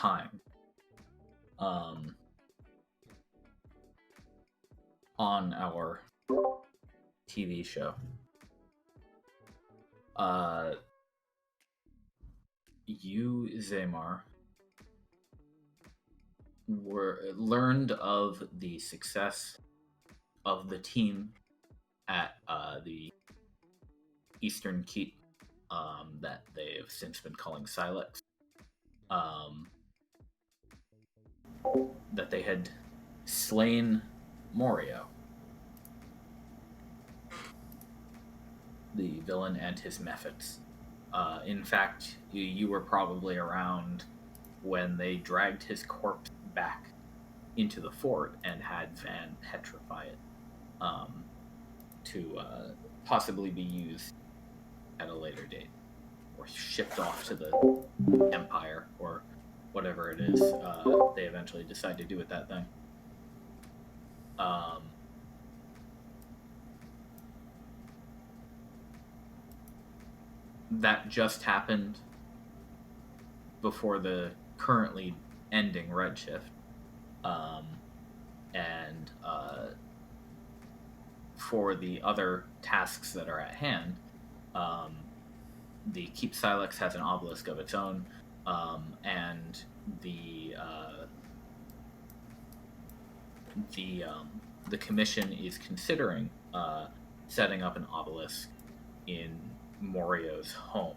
time on our TV show. You, Zeihmar, learned of the success of the team at the Eastern Keep that they have since been calling Silex. That they had slain Morio, the villain, and his methods. In fact, you were probably around when they dragged his corpse back into the fort and had Van petrify it to possibly be used at a later date, or shipped off to the Empire, or whatever it is they eventually decide to do with that thing. That just happened before the currently ending Redshift. And for the other tasks that are at hand, the Keep Silex has an obelisk of its own, and the commission is considering setting up an obelisk in Morio's home.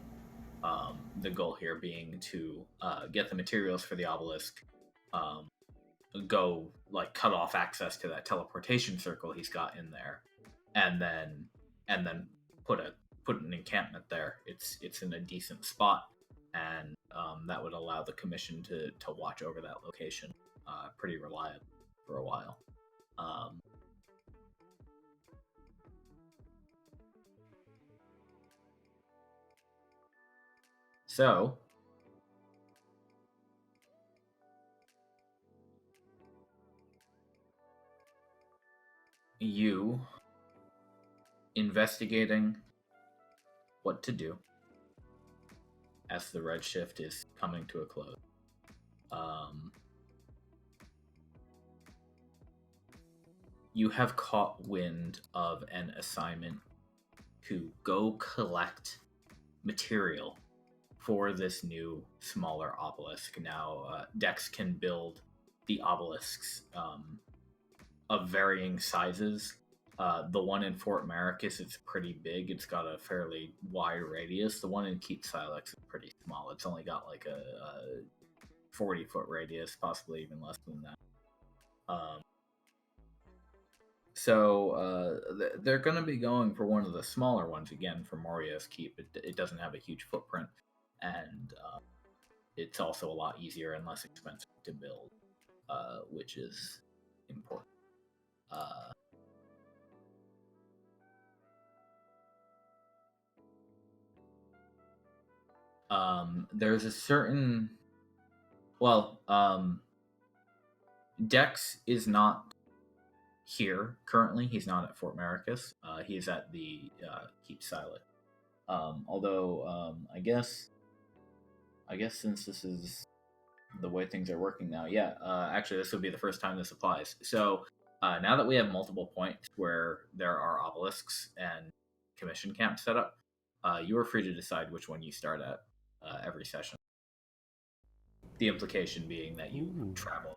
The goal here being to get the materials for the obelisk, go cut off access to that teleportation circle he's got in there, and then put an encampment there. It's in a decent spot, and that would allow the commission to watch over that location pretty reliably for a while. So, you investigating what to do as the Redshift is coming to a close. You have caught wind of an assignment to go collect material for this new, smaller obelisk. Now, Dex can build the obelisks of varying sizes. The one in Fort Merakkus is pretty big. It's got a fairly wide radius. The one in Keep Silex is pretty small. It's only got like a 40-foot radius, possibly even less than that. So they're going to be going for one of the smaller ones again for Morio's Keep. It doesn't have a huge footprint, and it's also a lot easier and less expensive to build, which is important. There's a certain... Well, Dex is not here currently. He's not at Fort Merakkus. He's at the Keep Silex. Although I guess since this is the way things are working now, actually this would be the first time this applies. So now that we have multiple points where there are obelisks and commission camps set up, you are free to decide which one you start at every session. The implication being that you traveled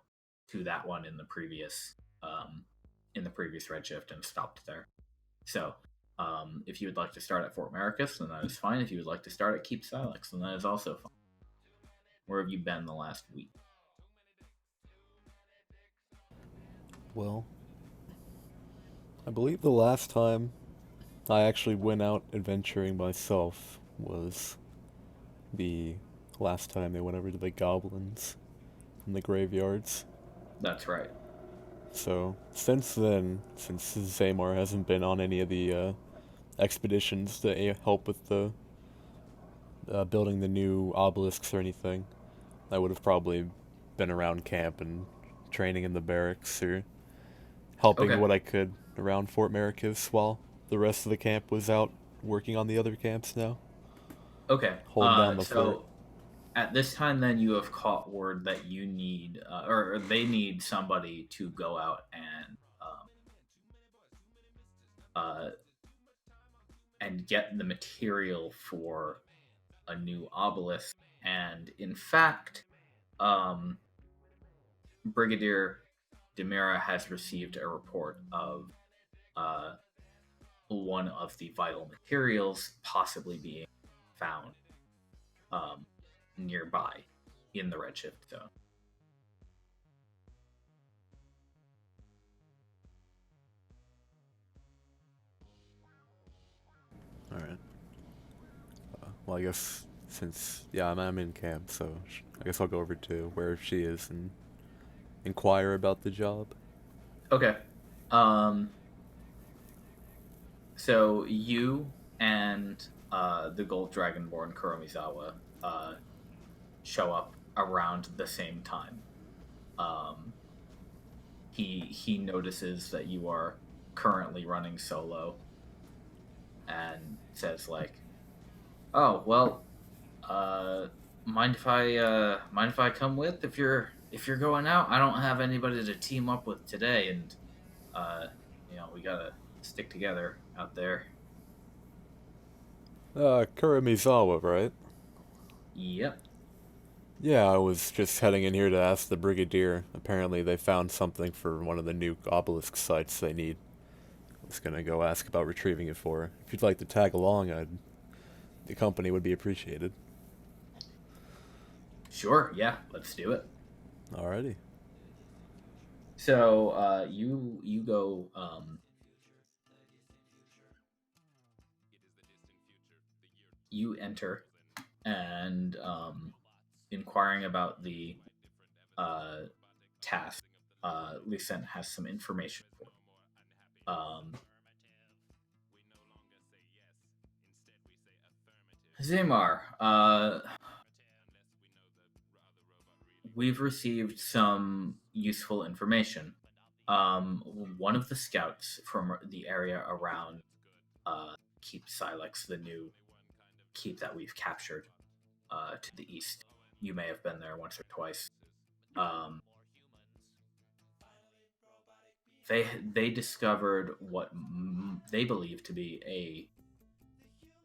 to that one in the previous Redshift and stopped there. So if you would like to start at Fort Merakkus, then that is fine. If you would like to start at Keep Silex, then that is also fine. Where have you been the last week? Well, I believe the last time I actually went out adventuring myself was the last time they went over to the goblins in the graveyards. That's right. So, since then, since Zeihmar hasn't been on any of the expeditions to help with the building the new obelisks or anything, I would have probably been around camp and training in the barracks or helping what I could around Fort Merakkus while the rest of the camp was out working on the other camps now. Okay. Hold down the fort. At this time, then you have caught word that you need, or they need somebody to go out uh, and get the material for a new obelisk. And in fact, um, Brigadier DeMirrah has received a report of uh, one of the vital materials possibly being found um, nearby in the Redshift zone. All right. Well, I guess since I'm in camp, so I guess I'll go over to where she is and inquire about the job. Okay. Um, so you and the Gold Dragonborn Kuromizawa show up around the same time. Um, he notices that you are currently running solo, and says like, "Oh well, mind if I come with if you're going out? I don't have anybody to team up with today, and uh, we gotta stick together out there." Kuromizawa, right? Yep. Yeah, I was just heading in here to ask the Brigadier. Apparently, they found something for one of the new obelisk sites they need. I was gonna go ask about retrieving it for her. If you'd like to tag along, the company would be appreciated. Sure. Yeah. Let's do it. Alrighty. So you go. You enter and inquiring about the uh, task. Lucent has some information for you. Zeihmar, we've received some useful information. One of the scouts from the area around Keep Silex, the new keep that we've captured to the east. You may have been there once or twice. They discovered what they believe to be a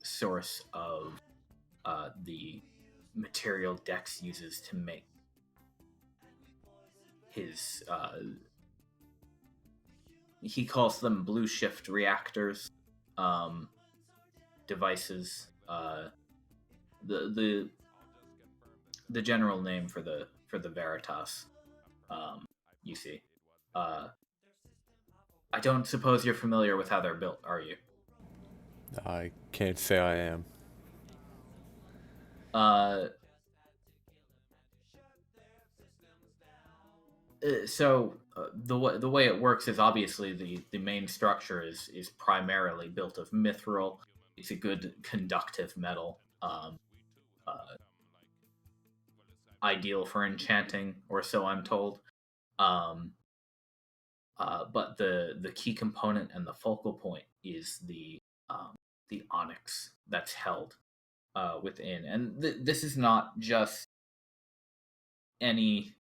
source of the material Dex uses to make his he calls them blue shift reactors, devices. The general name for the Veritas. You see. I don't suppose you're familiar with how they're built, are you? I can't say I am. Uh, the way it works is obviously the main structure is primarily built of mithril. It's a good conductive metal, ideal for enchanting, or so I'm told. But the key component and the focal point is the onyx that's held within, and this is not just any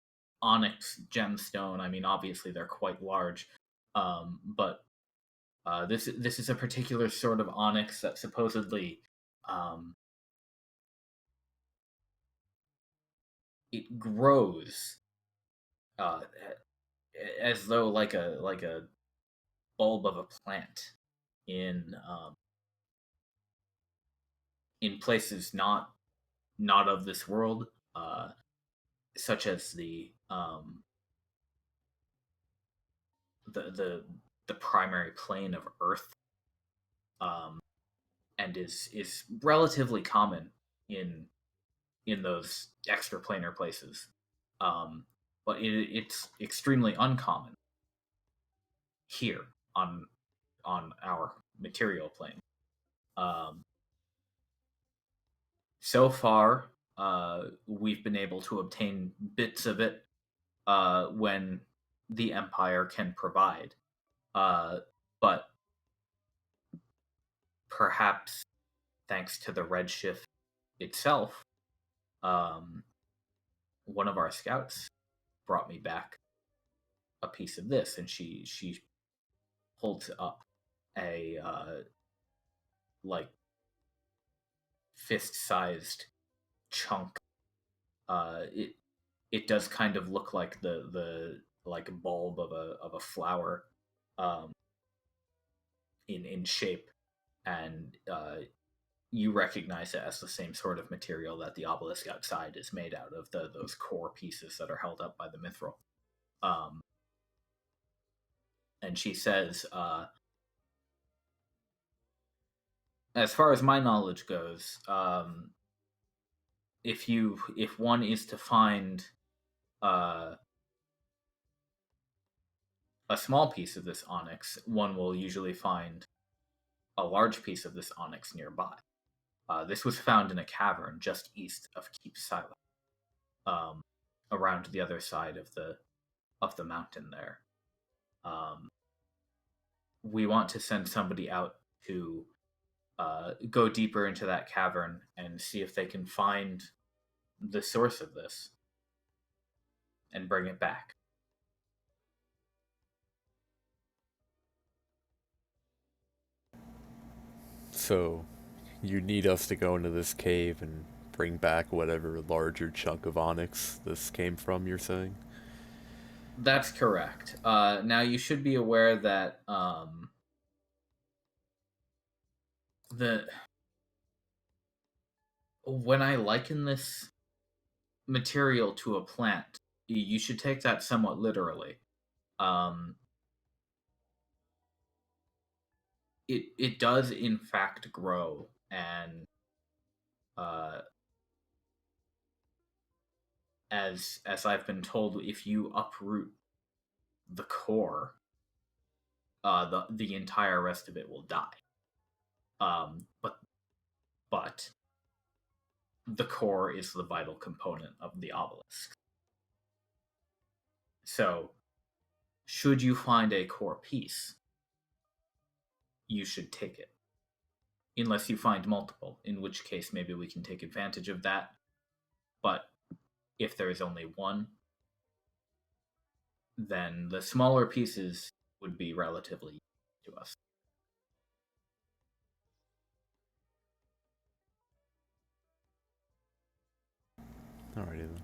onyx gemstone. I mean, obviously they're quite large, but this is a particular sort of onyx that supposedly it grows uh, as though like a bulb of a plant in places not of this world, such as the the primary plane of Earth, um, and is relatively common in those extraplanar places, but it's extremely uncommon here on our material plane. Um, so far, we've been able to obtain bits of it when the Empire can provide, but perhaps thanks to the Redshift itself, um, one of our scouts brought me back a piece of this, and she holds up a like fist-sized chunk. It does kind of look like the like bulb of a flower, um, in shape, and you recognize it as the same sort of material that the obelisk outside is made out of, those core pieces that are held up by the mithril. Um, and she says, as far as my knowledge goes, if one is to find uh, a small piece of this onyx, one will usually find a large piece of this onyx nearby. This was found in a cavern just east of Keep Silex, around the other side of the mountain there. We want to send somebody out to go deeper into that cavern and see if they can find the source of this and bring it back. So, you need us to go into this cave and bring back whatever larger chunk of onyx this came from, you're saying? That's correct. Now you should be aware that the when I liken this material to a plant, you should take that somewhat literally. Um, it does in fact grow, and uh, as I've been told, if you uproot the core, the entire rest of it will die. But the core is the vital component of the obelisk. So, should you find a core piece, you should take it. Unless you find multiple, in which case maybe we can take advantage of that. But if there is only one, then the smaller pieces would be relatively to us. Alrighty then.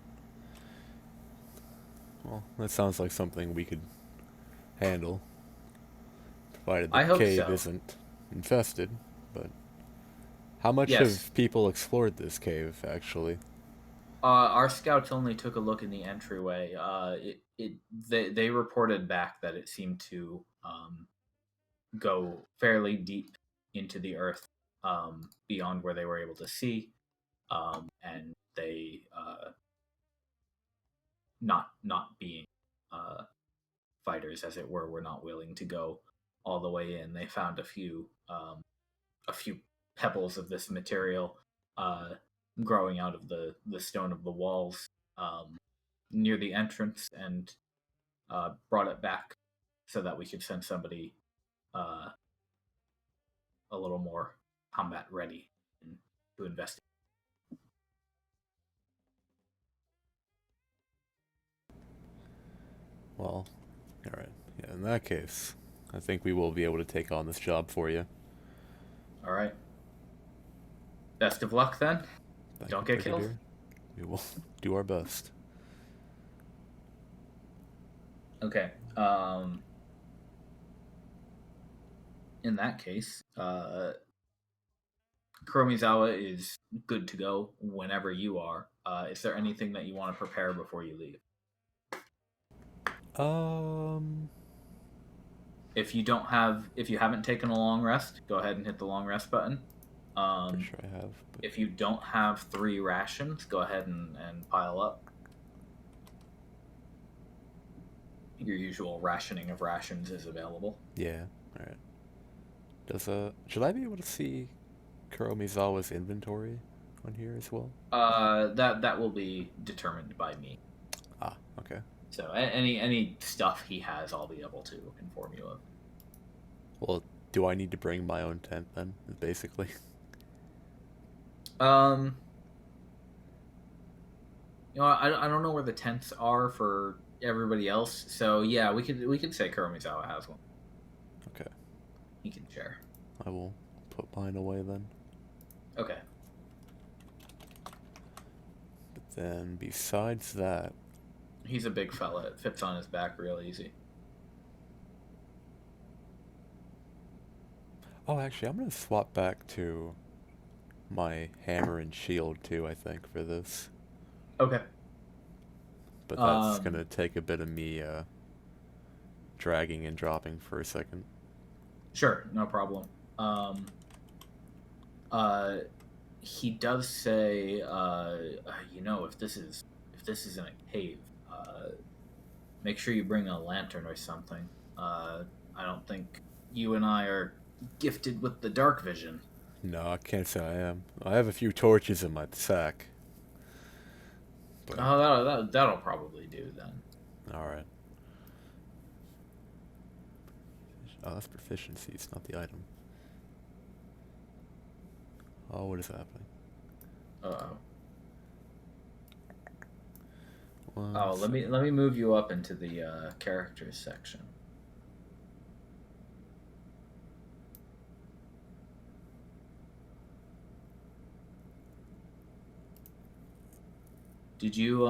Well, that sounds like something we could handle, provided the I hope cave so. isn't infested. But how much Yes, have people explored this cave, actually? our scouts only took a look in the entryway. They reported back that it seemed to go fairly deep into the earth, beyond where they were able to see, and they not being uh, fighters, as it were not willing to go all the way in. They found a few pebbles of this material uh, growing out of the stone of the walls, near the entrance, and brought it back so that we could send somebody uh, a little more combat ready to investigate. Well, alright. Yeah, in that case, I think we will be able to take on this job for you. All right. Best of luck then. Thank Don't you, get killed. Brigadier. We will do our best. Okay. In that case, Kuromizawa is good to go whenever you are. Is there anything that you want to prepare before you leave? Um, If you haven't taken a long rest, go ahead and hit the long rest button. pretty sure I have, but If you don't have 3 rations, go ahead and pile up. Your usual rationing of rations is available. yeah, alright. Should I be able to see Kuromizawa's inventory on here as well? That will be determined by me. Ah, okay. So any stuff he has, I'll be able to inform you of. Well, do I need to bring my own tent then, basically? Um, I don't know where the tents are for everybody else. So yeah, we could say Kuromizawa has one. Okay. He can share. I will put mine away then. Okay. But then besides that, He's a big fella. It fits on his back real easy. oh, actually, I'm gonna swap back to my hammer and shield too. I think for this, Okay. but that's gonna take a bit of me dragging and dropping for a second. Sure, no problem. Uh, he does say, if this is in a cave, make sure you bring a lantern or something. I don't think you and I are gifted with the dark vision. No, I can't say I am. I have a few torches in my sack. But Oh, that'll probably do then. all right. Oh, that's proficiency. It's not the item. Oh, what is happening? Uh-oh. One Oh, let me move you up into the characters section. Did you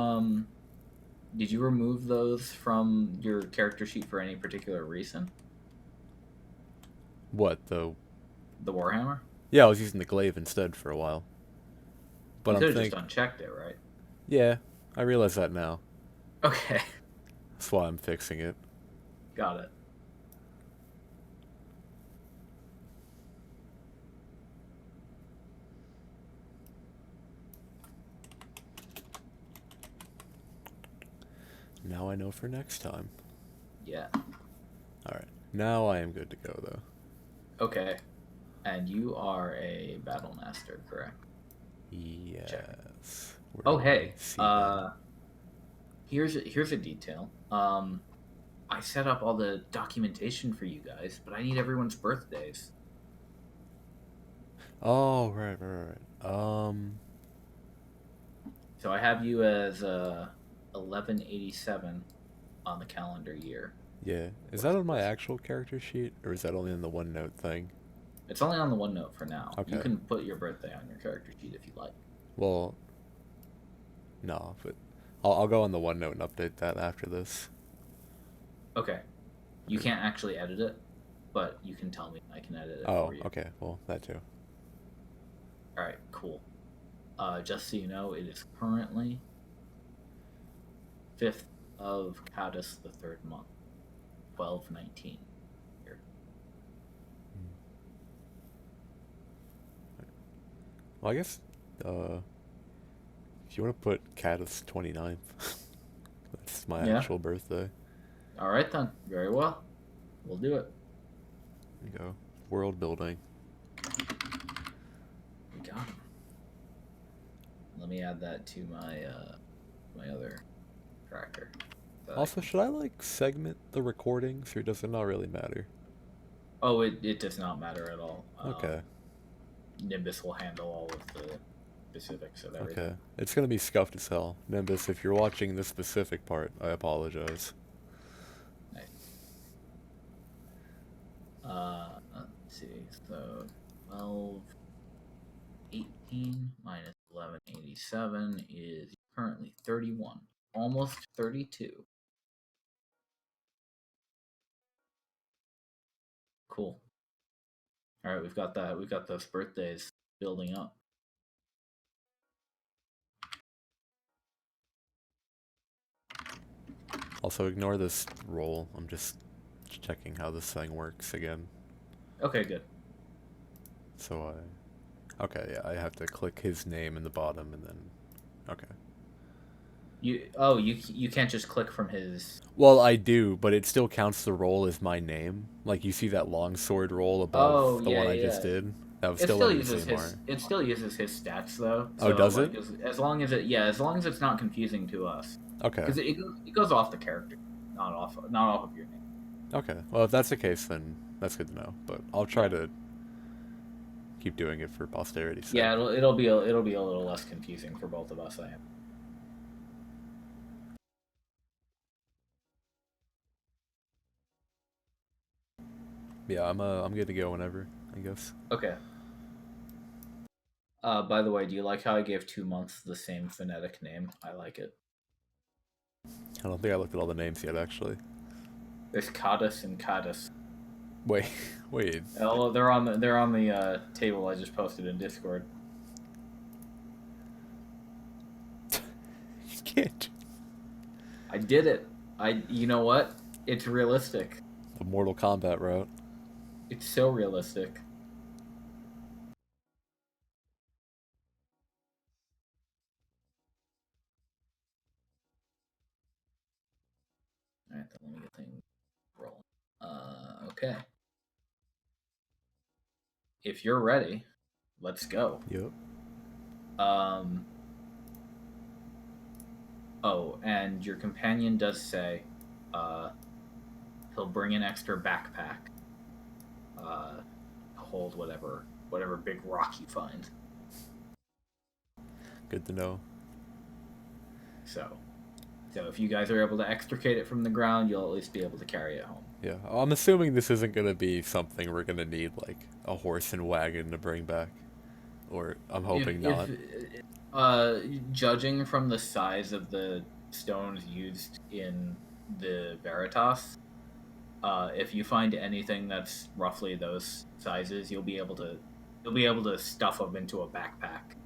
remove those from your character sheet for any particular reason? What, The Warhammer? Yeah, I was using the glaive instead for a while. But You I'm could have just think... unchecked it, right? Yeah, I realize that now. Okay, That's why I'm fixing it. got it. Now I know for next time. Yeah. Alright, now I am good to go, though. Okay. And you are a battle master, correct? Yes. Check. Where Oh, do I hey. see that? Here's a detail. I set up all the documentation for you guys, but I need everyone's birthdays. Oh, right. So I have you as 1187 on the calendar year. Yeah. Is that on my actual character sheet, or is that only in the OneNote thing? It's only on the OneNote for now. Okay. You can put your birthday on your character sheet if you like. Well, no, but I'll go on the OneNote and update that after this. Okay. You can't actually edit it, but you can tell me. I can edit it Oh, for you. okay. Well, that too. All right, cool. Just so you know, it is currently 5th of Cadus, the 3rd month, 1219. Here. Well, I guess, if you want to put Cadus 29th, that's my actual birthday. All right, then. Very well. We'll do it. There you go. World building. We got him. Let me add that to my my other tracker. Also, should I, like, segment the recordings, or does it not really matter? Oh, it does not matter at all. Okay. Nimbus will handle all of the specifics of everything. Okay. It's gonna be scuffed as hell. Nimbus, if you're watching this specific part, I apologize. Nice. Let's see. So 1218 minus 1187 is currently 31, almost 32. Cool. All right, we've got that. We've got those birthdays building up. Also, ignore this roll. I'm just checking how this thing works again. Okay, good. So okay, yeah, I have to click his name in the bottom and then, okay. You can't just click from his. Well, I do, but it still counts the roll as my name. Like, you see that longsword roll above the one I just did? That was still uses Zeihmar. It still uses his stats though. So, does like, it? As long as it's not confusing to us. Okay. Because it goes off the character, not off of your name. Okay. Well, if that's the case, then that's good to know. But I'll try to keep doing it for posterity's sake. Yeah, it'll be a little less confusing for both of us. I am. Yeah, I'm good to go whenever, I guess. Okay. By the way, do you like how I gave 2 months the same phonetic name? I like it. I don't think I looked at all the names yet, actually. There's Cadiz and Cadiz. Wait, wait. Oh, they're on the table I just posted in Discord. You can't. I did it. You know what? It's realistic. The Mortal Kombat route. It's so realistic. All right, then let me get things rolling. Okay. If you're ready, let's go. Yep. Um. Oh, and your companion does say, he'll bring an extra backpack. To hold whatever big rock you find. Good to know. So if you guys are able to extricate it from the ground, you'll at least be able to carry it home. Yeah, I'm assuming this isn't gonna be something we're gonna need like a horse and wagon to bring back, or I'm hoping If not. judging from the size of the stones used in the Veritas, if you find anything that's roughly those sizes, you'll be able to stuff them into a backpack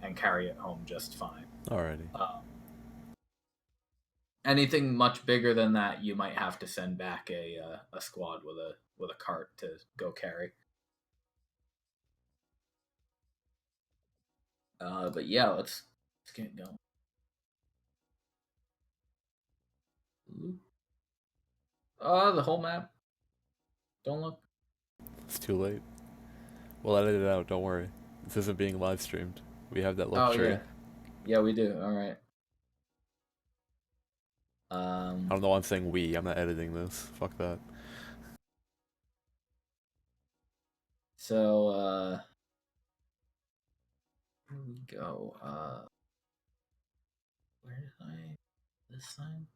and carry it home just fine. Alrighty. Anything much bigger than that, you might have to send back a squad with a cart to go carry. But yeah, let's get going. The whole map. Don't look. It's too late. We'll edit it out. Don't worry. This isn't being live streamed. We have that Oh luxury. yeah, yeah we do. All right. I don't know why I'm saying we. I'm not editing this. Fuck that. So here we go. Where did I this time?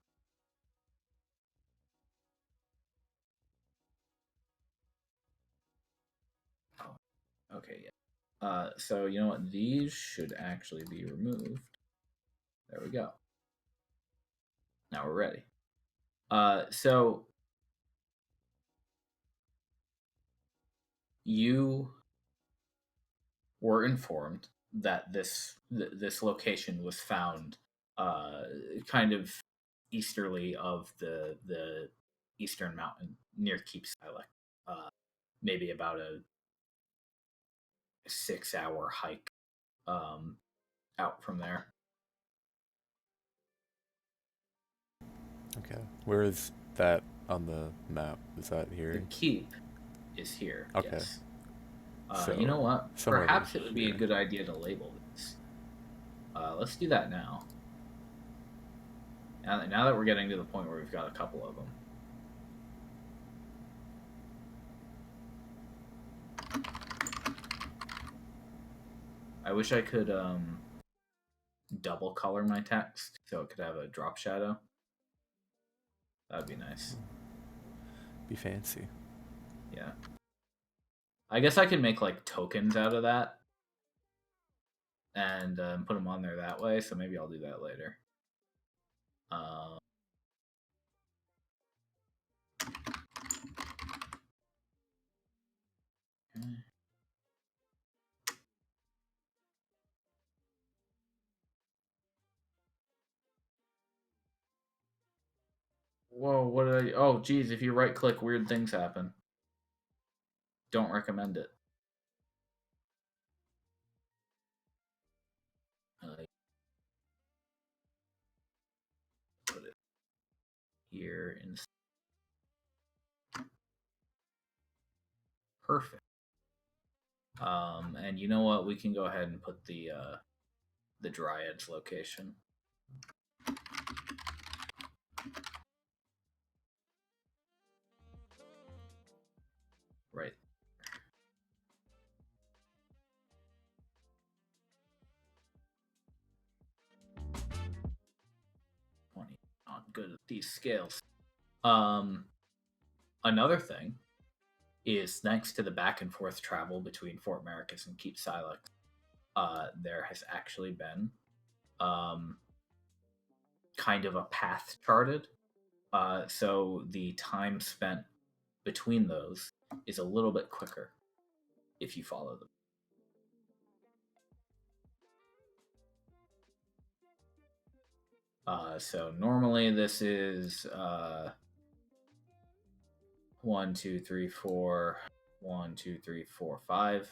Oh, okay, yeah. So you know what? These should actually be removed. There we go. Now we're ready. So you were informed that this location was found, kind of easterly of the eastern mountain near Keep Silex. Maybe about a 6-hour hike out from there. Okay. Where is that on the map? Is that The here? keep is here. Okay. Yes. You know So what? somewhere over Perhaps it would be a here. good idea to label this. Let's do that now. Now that we're getting to the point where we've got a couple of them. I wish I could double color my text so it could have a drop shadow. That'd be nice. Be fancy. Yeah. I guess I could make like tokens out of that and put them on there that way. So maybe I'll do that later. Okay. Whoa, what did I? Oh, geez, if you right click, weird things happen. Don't recommend it. Put it here in. Perfect. And you know what? We can go ahead and put the Dryads location. Right. Not good at these scales. Another thing is thanks to the back and forth travel between Fort Merakkus and Keep Silex, there has actually been kind of a path charted. So the time spent between those is a little bit quicker if you follow them. So normally this is 1, 2, 3, 4, 1, 2, 3, 4, 5.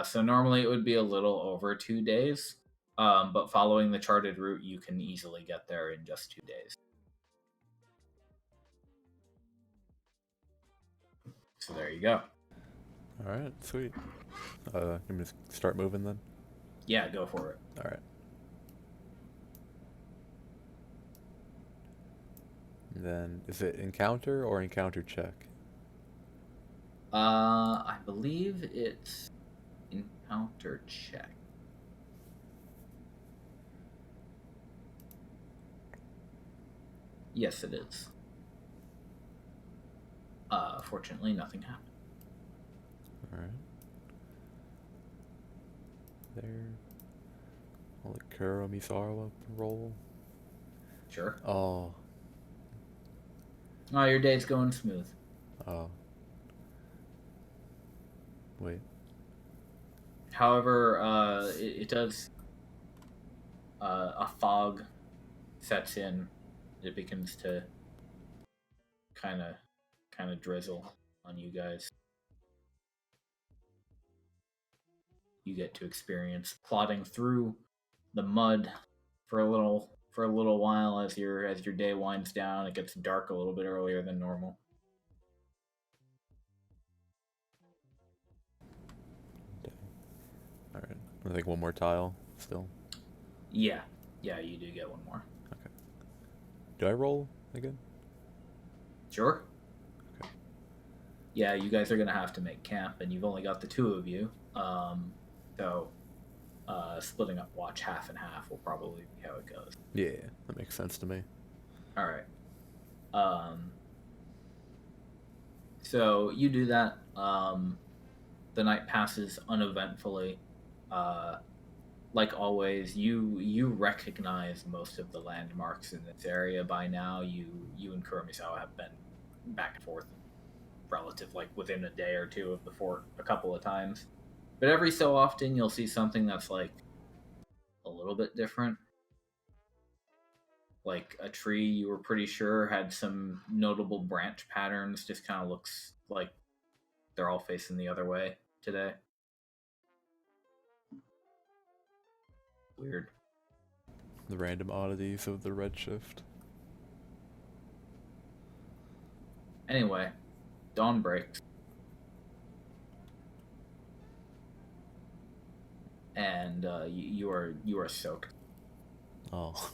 So normally it would be a little over 2 days, but following the charted route, you can easily get there in just 2 days. So there you go. All right, sweet. I'm gonna start moving then. Yeah, go for it. All right. And then is it encounter or encounter check? I believe it's encounter check. Yes, it is. Fortunately, nothing happened. All right. There. I'll let Kuromizawa roll. Sure. Oh. Oh, your day's going smooth. Oh. Wait. However, it does. A fog sets in. It begins to kind of drizzle on you guys. You get to experience plodding through the mud for a little while as your day winds down. It gets dark a little bit earlier than normal. All right. I think one more tile still. Yeah, you do get one more. Okay. Do I roll again? Sure. Okay. Yeah, you guys are gonna have to make camp, and you've only got the two of you. So splitting up watch half and half will probably be how it goes. Yeah, that makes sense to me. All right. So you do that. The night passes uneventfully. Like always, you recognize most of the landmarks in this area by now. You and Kuromizawa have been back and forth, relative like within a day or two of the fort a couple of times. But every so often, you'll see something that's like a little bit different. Like a tree you were pretty sure had some notable branch patterns, just kind of looks like they're all facing the other way today. Weird. The random oddities of the Redshift. Anyway, dawn breaks. And you are soaked. Oh.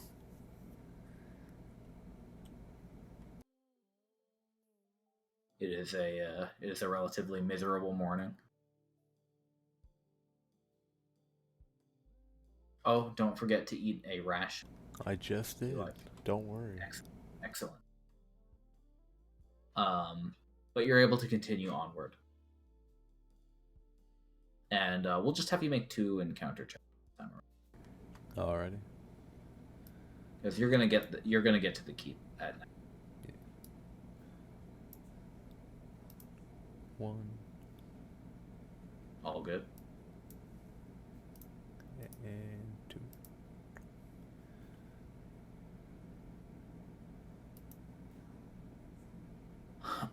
It is a relatively miserable morning. Oh, don't forget to eat a ration. I just did. Don't worry. Excellent. But you're able to continue onward, and we'll just have you make 2 encounter checks. Alrighty. Because you're gonna get to the keep at night. Yeah. 1. All good. And 2.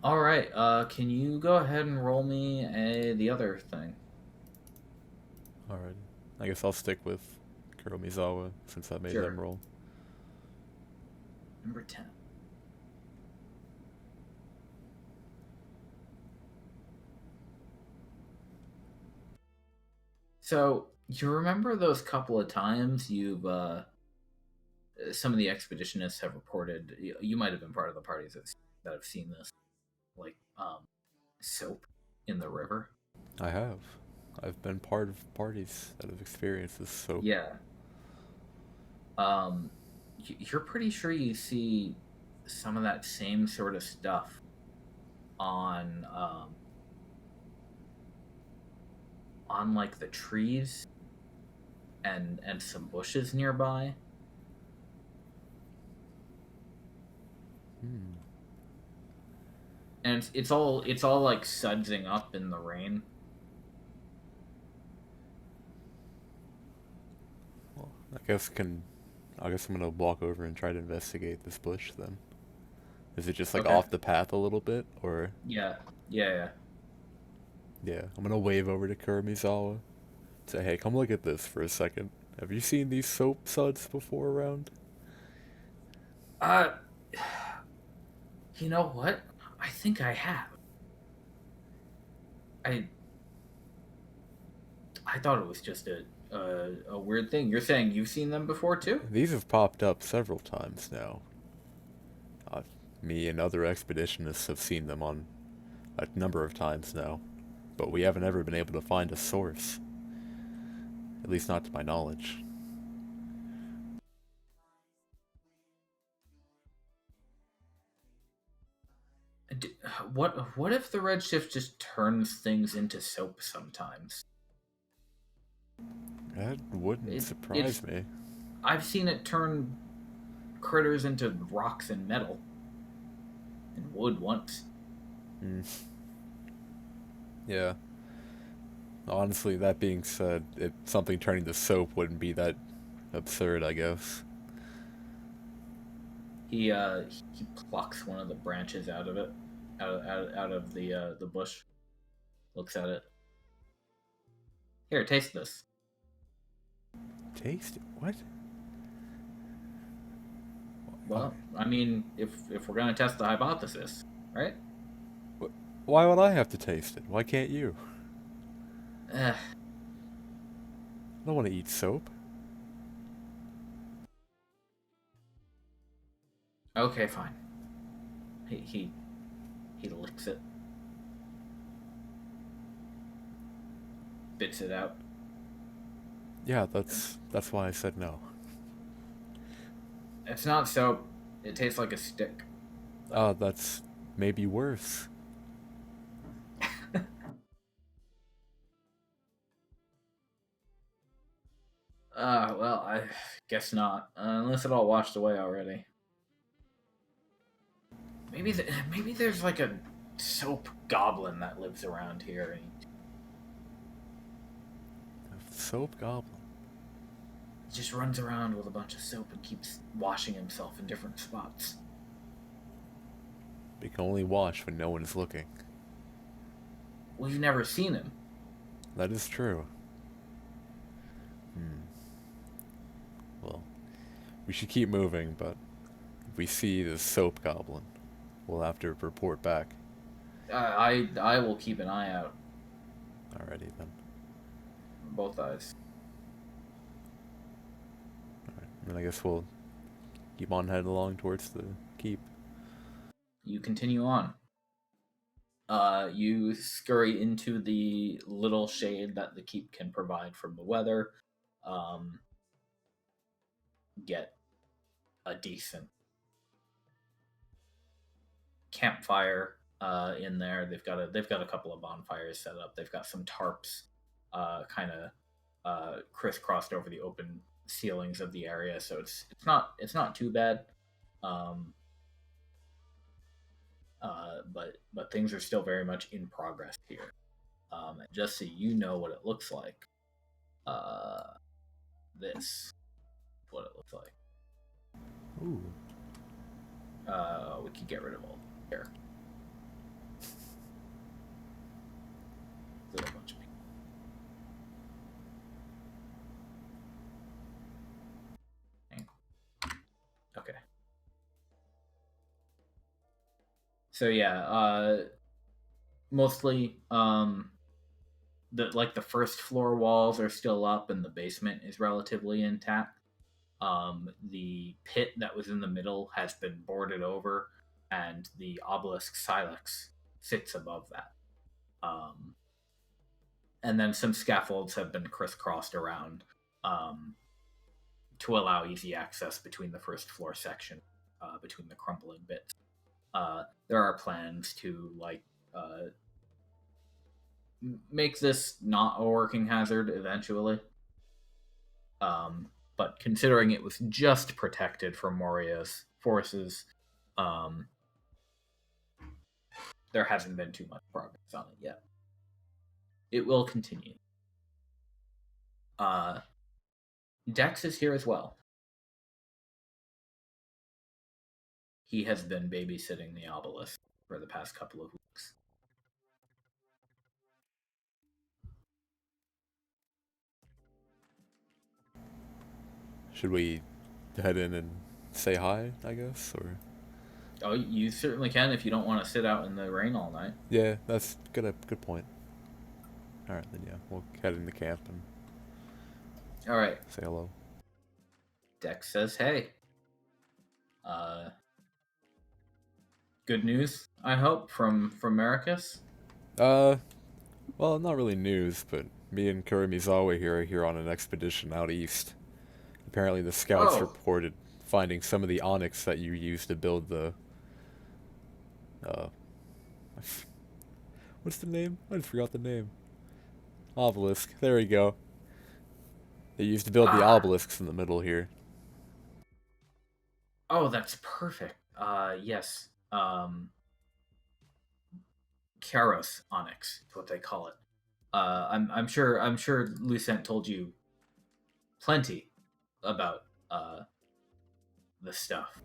All right. Can you go ahead and roll me the other thing? Alrighty. I guess I'll stick with Kuromizawa since I made Sure. them roll. Number 10. So you remember those couple of times you've some of the expeditionists have reported. You might have been part of the parties that have seen this, like soap in the river. I have. I've been part of parties that have experienced this soap. Yeah. You're pretty sure you see some of that same sort of stuff on on like the trees and some bushes nearby. Hmm. And it's all like sudsing up in the rain. Well, I guess I'm gonna walk over and try to investigate this bush then. Is it just like Okay. off the path a little bit, or Yeah. Yeah, yeah. yeah? I'm gonna wave over to Kuromizawa. Say, hey, come look at this for a second. Have you seen these soap suds before around? Uh you know what? I think I have. I I thought it was just a weird thing. You're saying you've seen them before too? These have popped up several times now. Uh, Me and other expeditionists have seen them on a number of times now, but we haven't ever been able to find a source. At least not to my knowledge. D- what if the redshift just turns things into soap sometimes? That wouldn't It's surprise me. I've seen it turn critters into rocks and metal and wood once. Mm. Yeah. Honestly, that being said, something turning to soap wouldn't be that absurd, I guess. He plucks one of the branches out of it, out of the bush. Looks at it. Here, taste this. Taste it? What? Oh, Well, I mean, if we're gonna test the hypothesis, right? why would I have to taste it? Why can't you? Eh, I don't want to eat soap. okay, fine. He he licks it, spits it out. Yeah, that's why I said no. It's not soap. It tastes like a stick. That's maybe worse. Well, I guess not. Unless it all washed away already. Maybe there's like a soap goblin that lives around here, and Soap goblin. he just runs around with a bunch of soap and keeps washing himself in different spots. We can only wash when no one is looking. We've never seen him. That is true. Hmm. Well, we should keep moving, but if we see the soap goblin, we'll have to report back. I will keep an eye out. Alrighty then. Both eyes. Alright. Then I guess we'll keep on heading along towards the keep. You continue on. You scurry into the little shade that the keep can provide from the weather. Um, get a decent campfire in there. They've got a couple of bonfires set up. They've got some tarps, kind of crisscrossed over the open ceilings of the area. So it's not too bad. Um, but things are still very much in progress here. And just so you know what it looks like, uh, this is what it looks like. Ooh. We could get rid of all here. There's a bunch of people. Hang on. Okay. So yeah, mostly the first floor walls are still up and the basement is relatively intact. The pit that was in the middle has been boarded over, and the obelisk silex sits above that. Um, and then some scaffolds have been crisscrossed around um, to allow easy access between the first floor section, between the crumbling bits. There are plans to uh, make this not a working hazard eventually. But considering it was just protected from Moria's forces, um, there hasn't been too much progress on it yet. It will continue. Dex is here as well. He has been babysitting the obelisk for the past couple of weeks. Should we head in and say hi, I guess, or? Oh, you certainly can if you don't want to sit out in the rain all night. Yeah, that's good point. All right, then yeah, we'll head into camp and All right. say hello. Dex says, "Hey. Good news, I hope, from Merakkus." Well, not really news, but me and Kuromizawa here are here on an expedition out east. Apparently, the scouts Oh, reported finding some of the onyx that you used to build the. Uh, what's the name? I forgot the name. Obelisk. There we go. They used to build the ah, obelisks in the middle here. oh, that's perfect. Yes. Chiaros onyx is what they call it. I'm sure Lucent told you plenty about this stuff.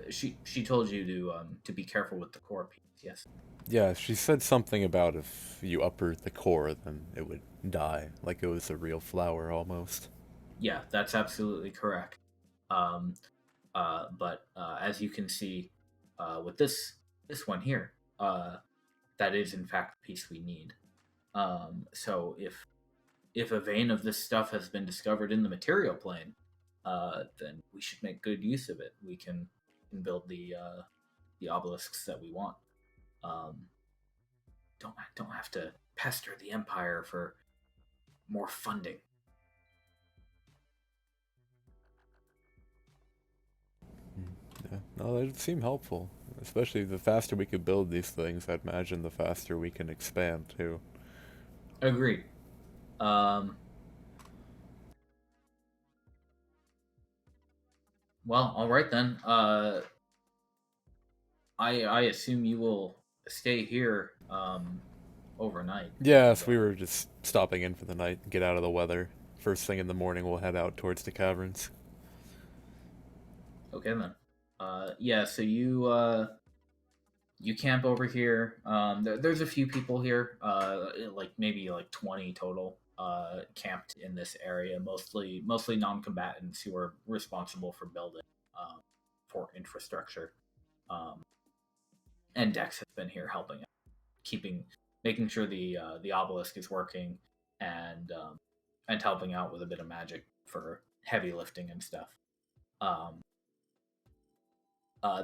She told you to be careful with the core piece. Yes. Yeah, she said something about if you uproot the core, then it would die, like it was a real flower almost. Yeah, that's absolutely correct. Um, but as you can see with this one here, that is in fact the piece we need. So if a vein of this stuff has been discovered in the material plane, then we should make good use of it. We can build the obelisks that we want. Um, don't have to pester the Empire for more funding. Yeah, no, it'd seem helpful. Especially the faster we could build these things, I'd imagine the faster we can expand too. Agreed. Um, well, all right then. I assume you will stay here overnight. Yeah, And so we were just stopping in for the night, get out of the weather. First thing in the morning, we'll head out towards the caverns. okay then. Yeah. So you camp over here. There's a few people here, like maybe like 20 total, camped in this area. Mostly non-combatants who are responsible for building fort infrastructure. Um, and Dex has been here helping out, keeping making sure the obelisk is working, and helping out with a bit of magic for heavy lifting and stuff. Um,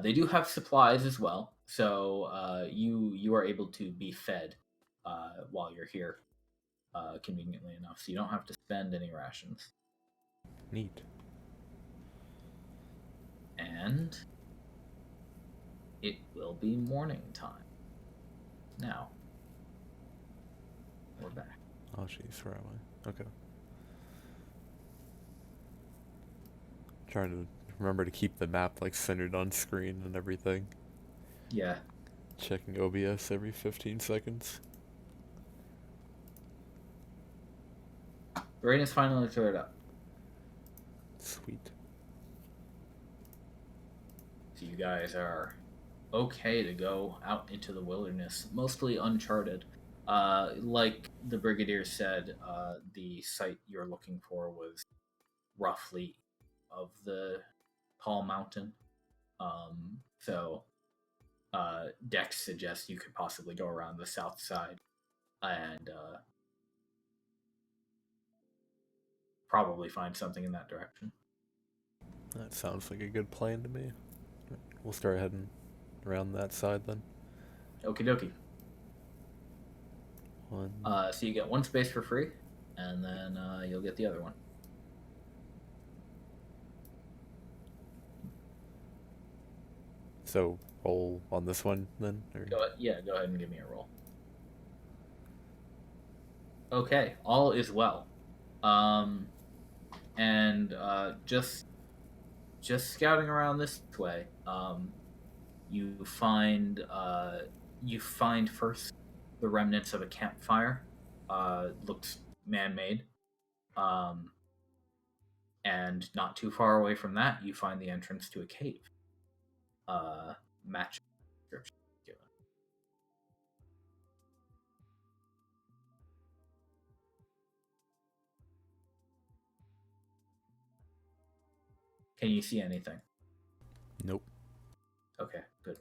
they do have supplies as well, so you are able to be fed while you're here, conveniently enough, so you don't have to spend any rations. Neat. And it will be morning time. Now we're back. Oh, jeez, where am I? Okay. Trying to remember to keep the map like centered on screen and everything. Yeah, Checking OBS every 15 seconds. the rain is finally cleared up, Sweet. so you guys are okay to go out into the wilderness, mostly uncharted. Like the Brigadier said, the site you're looking for was roughly of the tall mountain. So Dex suggests you could possibly go around the south side and probably find something in that direction. That sounds like a good plan to me. We'll start heading around that side then. Okie dokie. One. So you get one space for free, and then you'll get the other one. So roll on this one then, or Go ahead and give me a roll. Okay, all is well. Um, and just scouting around this way, you find you find first the remnants of a campfire. Looks man-made. Um, and not too far away from that, you find the entrance to a cave. Match description given. Can you see anything? Nope. Okay, good.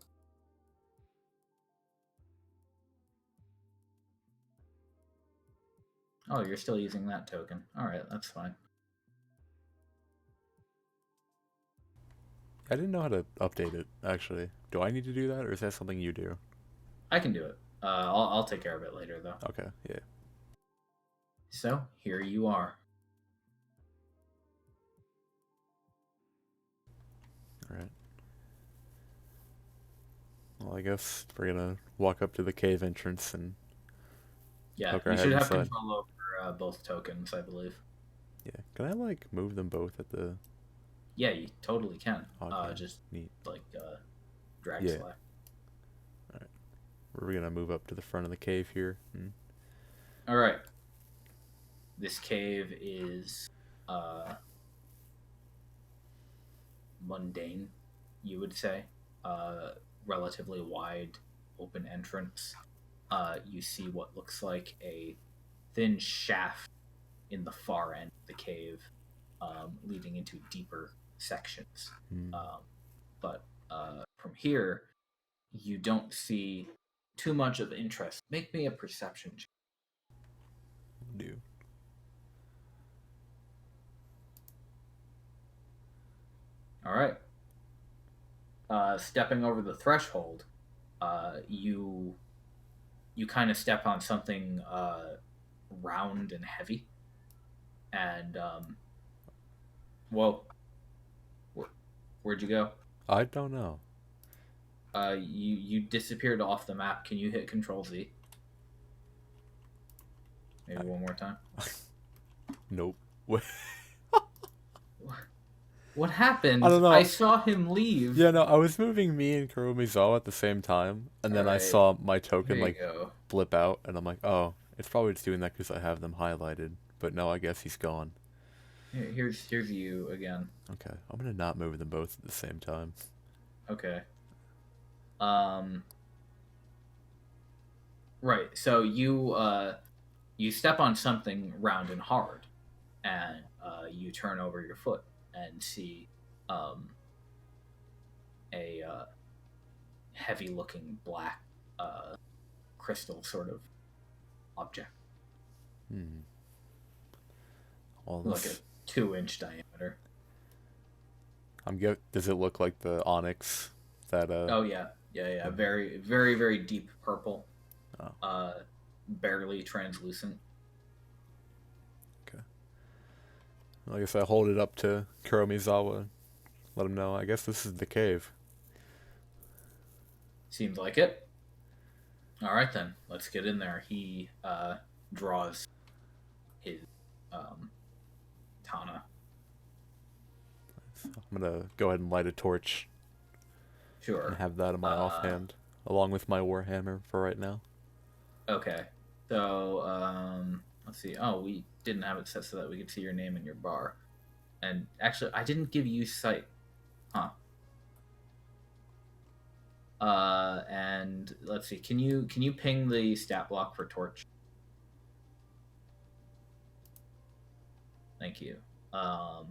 Oh, you're still using that token. All right, that's fine. I didn't know how to update it, actually. Do I need to do that, or is that something you do? I can do it. I'll take care of it later, though. Okay, yeah. So here you are. Alright. Well, I guess we're gonna walk up to the cave entrance and Yeah, poke our you head should have inside. control over both tokens, I believe. Yeah. Can I, like, move them both at the... Yeah, you totally can. Okay, Just neat. like drag Yeah. select. Alright. We're gonna move up to the front of the cave here. All right. This cave is mundane, you would say. Relatively wide, open entrance. You see what looks like a thin shaft in the far end of the cave, leading into deeper sections. But from here, you don't see too much of interest. Make me a perception check. Do. All right. Stepping over the threshold, you kind of step on something round and heavy, and whoa, where'd you go? I don't know. You disappeared off the map. Can you hit Control Z? Maybe one more time. Nope. What happened? I don't know. I saw him leave. Yeah, no, I was moving me and Kuromizawa at the same time, and then I Alright, saw my there token, you like, go. blip out, and I'm like, oh, it's probably just doing that because I have them highlighted. But no, I guess he's gone. Here's you again. Okay, I'm gonna not move them both at the same time. Okay. Right. So you step on something round and hard, and you turn over your foot and see a heavy-looking black crystal sort of object, Well, like a 2-inch diameter. Does it look like the onyx that Oh yeah. Very very very deep purple. Oh. Barely translucent. Okay. Well, I guess I hold it up to Kuromizawa. Let him know. I guess this is the cave. Seems like it. All right then, let's get in there. He draws his katana. I'm gonna go ahead and light a torch Sure. and have that in my offhand, along with my warhammer for right now. Okay. So let's see. Oh, we didn't have it set so that we could see your name in your bar. And actually, I didn't give you sight. Huh. And let's see. Can you ping the stat block for torch? Thank you. All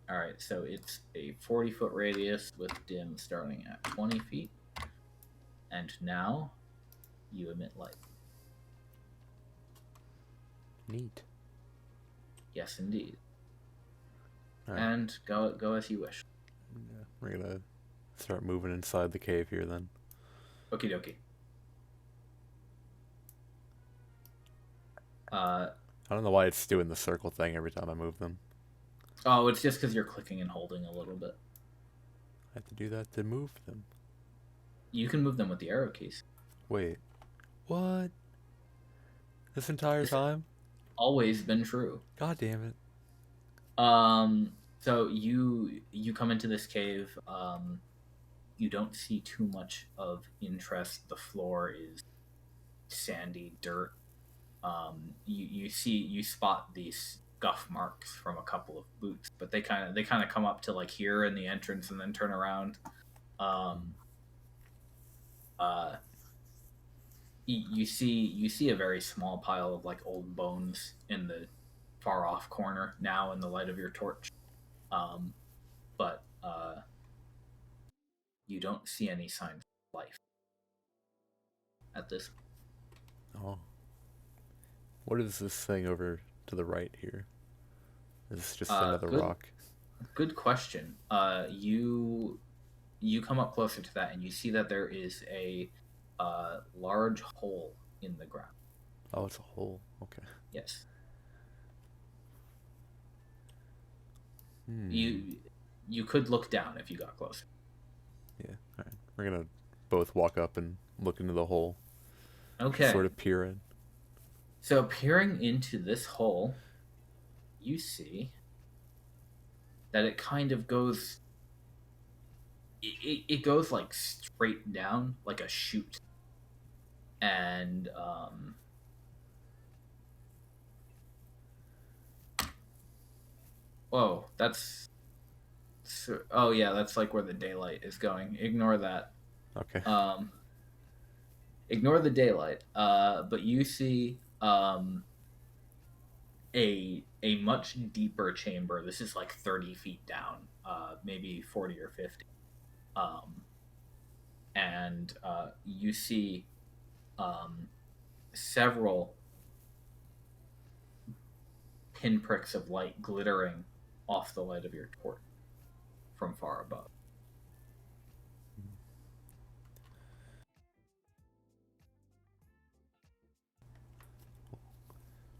right. So it's a 40-foot radius with dim starting at 20 feet, and now you emit light. Neat. Yes, indeed. All right. And go as you wish. Yeah, we're gonna start moving inside the cave here then. Okie dokie. I don't know why it's doing the circle thing every time I move them. Oh, it's just because you're clicking and holding a little bit. I have to do that to move them. You can move them with the arrow keys. Wait. What? This entire time? always been true. God damn it. So you come into this cave. You don't see too much of interest. The floor is sandy dirt. You spot these scuff marks from a couple of boots, but they kind of come up to like here in the entrance and then turn around. Um, uh, you see a very small pile of like old bones in the far off corner now in the light of your torch. Um, but you don't see any signs of life at this. Oh. What is this thing over to the right here? Is this just another Good rock? good question. You come up closer to that and you see that there is a large hole in the ground. Oh, it's a hole. Okay. Yes. Hmm. You could look down if you got closer. Yeah. All right. We're gonna both walk up and look into the hole. Okay. Sort of peer in. So peering into this hole, you see that it kind of goes it goes like straight down like a chute. And whoa, oh yeah, that's like where the daylight is going. Ignore that. Okay. Um Ignore the daylight. But you see a much deeper chamber. This is like 30 feet down, maybe 40 or 50. Um, and you see um, several pinpricks of light glittering off the light of your torch from far above.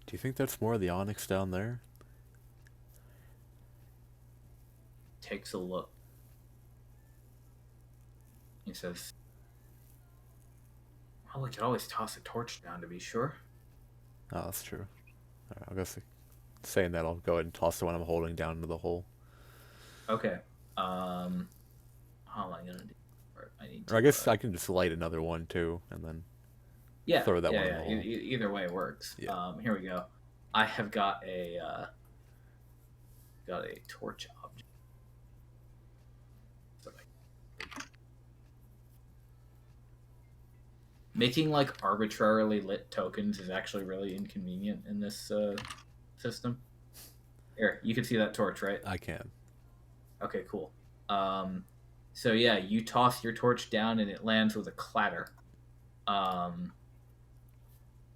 Do you think that's more of the onyx down there? Takes a look. He says, well, we could always toss a torch down to be sure. Oh, that's true. All right, I guess saying that, I'll go ahead and toss the one I'm holding down into the hole. Okay. How am I going to do it? I need Or I to. guess I can just light another one too, and then Yeah, throw that yeah, one in yeah. the hole. Either way works. Yeah. Here we go. I have got a torch object. So making like arbitrarily lit tokens is actually really inconvenient in this system. Here, you can see that torch, right? I can. Okay, cool. Um, so yeah, you toss your torch down and it lands with a clatter. Um,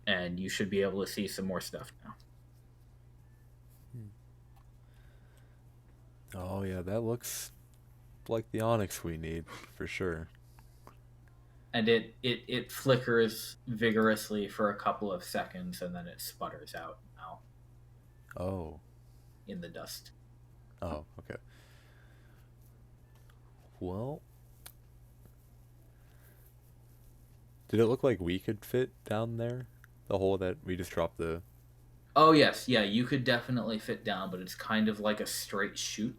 and you should be able to see some more stuff now. Oh yeah, that looks like the onyx we need for sure. And it flickers vigorously for a couple of seconds and then it sputters out now Oh. in the dust. Oh, okay. Well, did it look like we could fit down there? The hole that we just dropped the. Oh yes, yeah, you could definitely fit down, but it's kind of like a straight chute.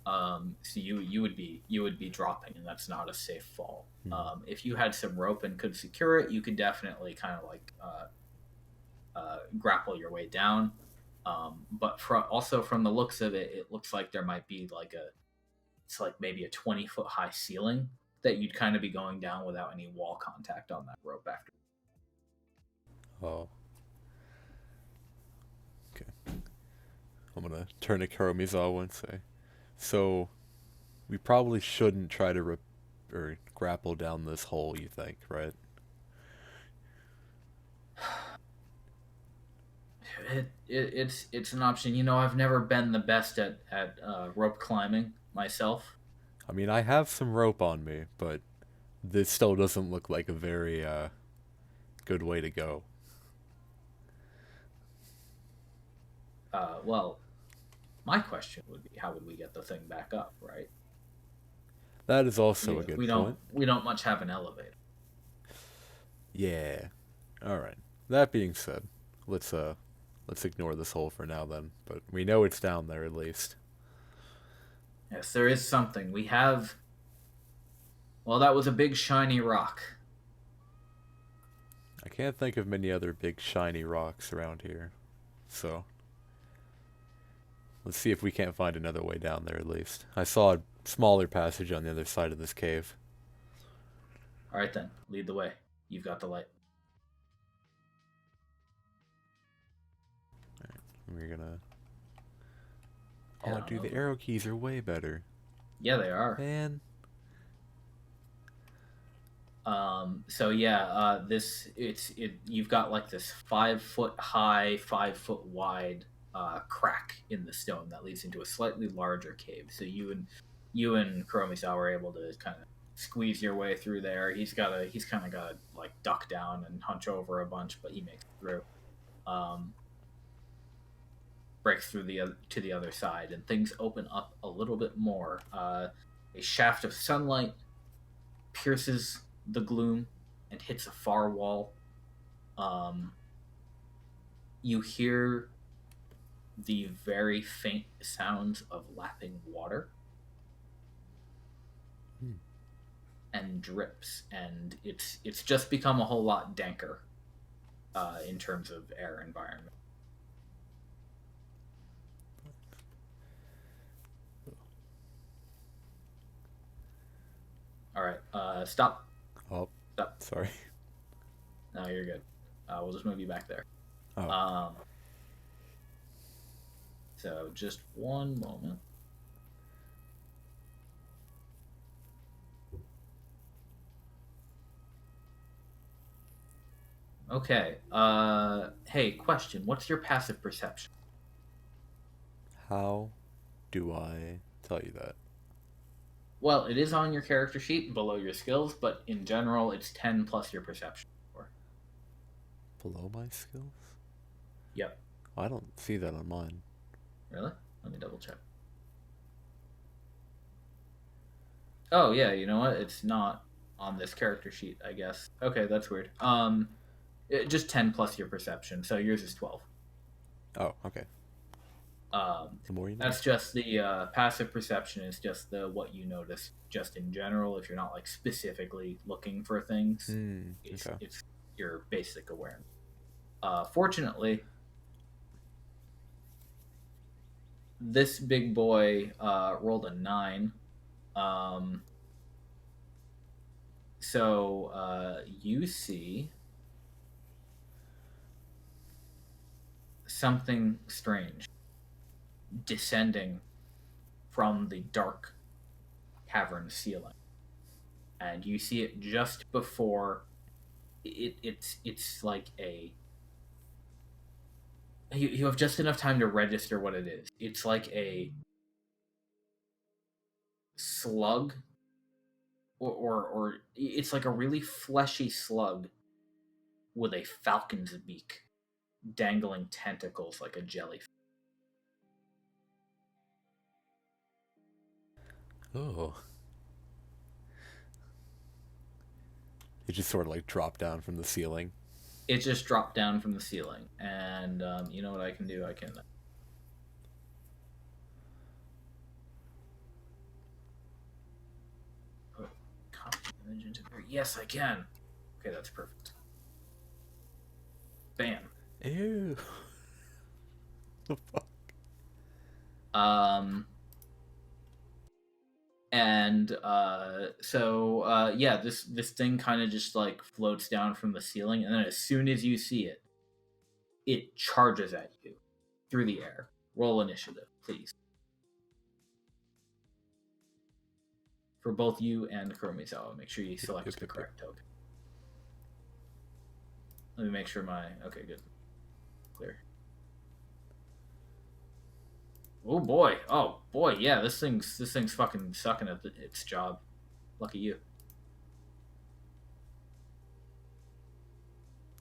So you would be dropping, and that's not a safe fall. Hmm. If you had some rope and could secure it, you could definitely kind of like grapple your way down. But also from the looks of it, it looks like there might be like it's like maybe a 20-foot high ceiling that you'd kind of be going down without any wall contact on that rope after. Oh. Okay. I'm gonna turn to Kuromizawa and say, so we probably shouldn't try to or grapple down this hole. You think, right? It's an option. I've never been the best at rope climbing myself. I mean, I have some rope on me, but this still doesn't look like a very good way to go. Well, my question would be, how would we get the thing back up, right? That is also a We good don't point. we don't much have an elevator. Yeah. All right. That being said, let's let's ignore this hole for now then. But we know it's down there at least. Yes, there is something. We have. Well, that was a big shiny rock. I can't think of many other big shiny rocks around here. So, let's see if we can't find another way down there at least. I saw a smaller passage on the other side of this cave. All right then, lead the way. You've got the light. We're gonna... Oh, dude, the arrow keys are way better. Yeah, they are. Man. So yeah, you've got like this 5 foot high, 5 foot wide crack in the stone that leads into a slightly larger cave. So you and Kuromizawa are able to kind of squeeze your way through there. He's kind of got to like duck down and hunch over a bunch, but he makes it through. Breaks through to the other side, and things open up a little bit more. A shaft of sunlight pierces the gloom and hits a far wall. You hear the very faint sounds of lapping water and drips, and it's just become a whole lot danker in terms of air environment. All right, stop. Oh, Stop. sorry. No, you're good. We'll just move you back there. Oh. So just one moment. Okay. Hey, question. What's your passive perception? How do I tell you that? Well, it is on your character sheet below your skills, but in general, it's 10 plus your perception. Below my skills? Yep. I don't see that on mine. Really? Let me double check. Oh, yeah, you know what? It's not on this character sheet, I guess. Okay, that's weird. Just 10 plus your perception, so yours is 12. Oh, okay. The more you know. That's just the passive perception is just the what you notice just in general. If you're not like specifically looking for things, it's your basic awareness. Fortunately, this big boy rolled a 9. So you see something strange descending from the dark cavern ceiling, and you see it just before it's like a you have just enough time to register what it is. It's like a slug, or it's like a really fleshy slug with a falcon's beak dangling tentacles like a jellyfish. Oh. It just sort of like dropped down from the ceiling. It just dropped down from the ceiling, and you know what I can do? I can put copy image into there. Yes, I can. Okay, that's perfect. Bam. Ew. The fuck? Yeah, this thing kind of just like floats down from the ceiling, and then as soon as you see it, it charges at you through the air. Roll initiative, please. For both you and Kuromizawa, make sure you select the correct token. Let me make sure okay, good. Clear. Oh boy, yeah, this thing's fucking sucking at its job. Lucky you.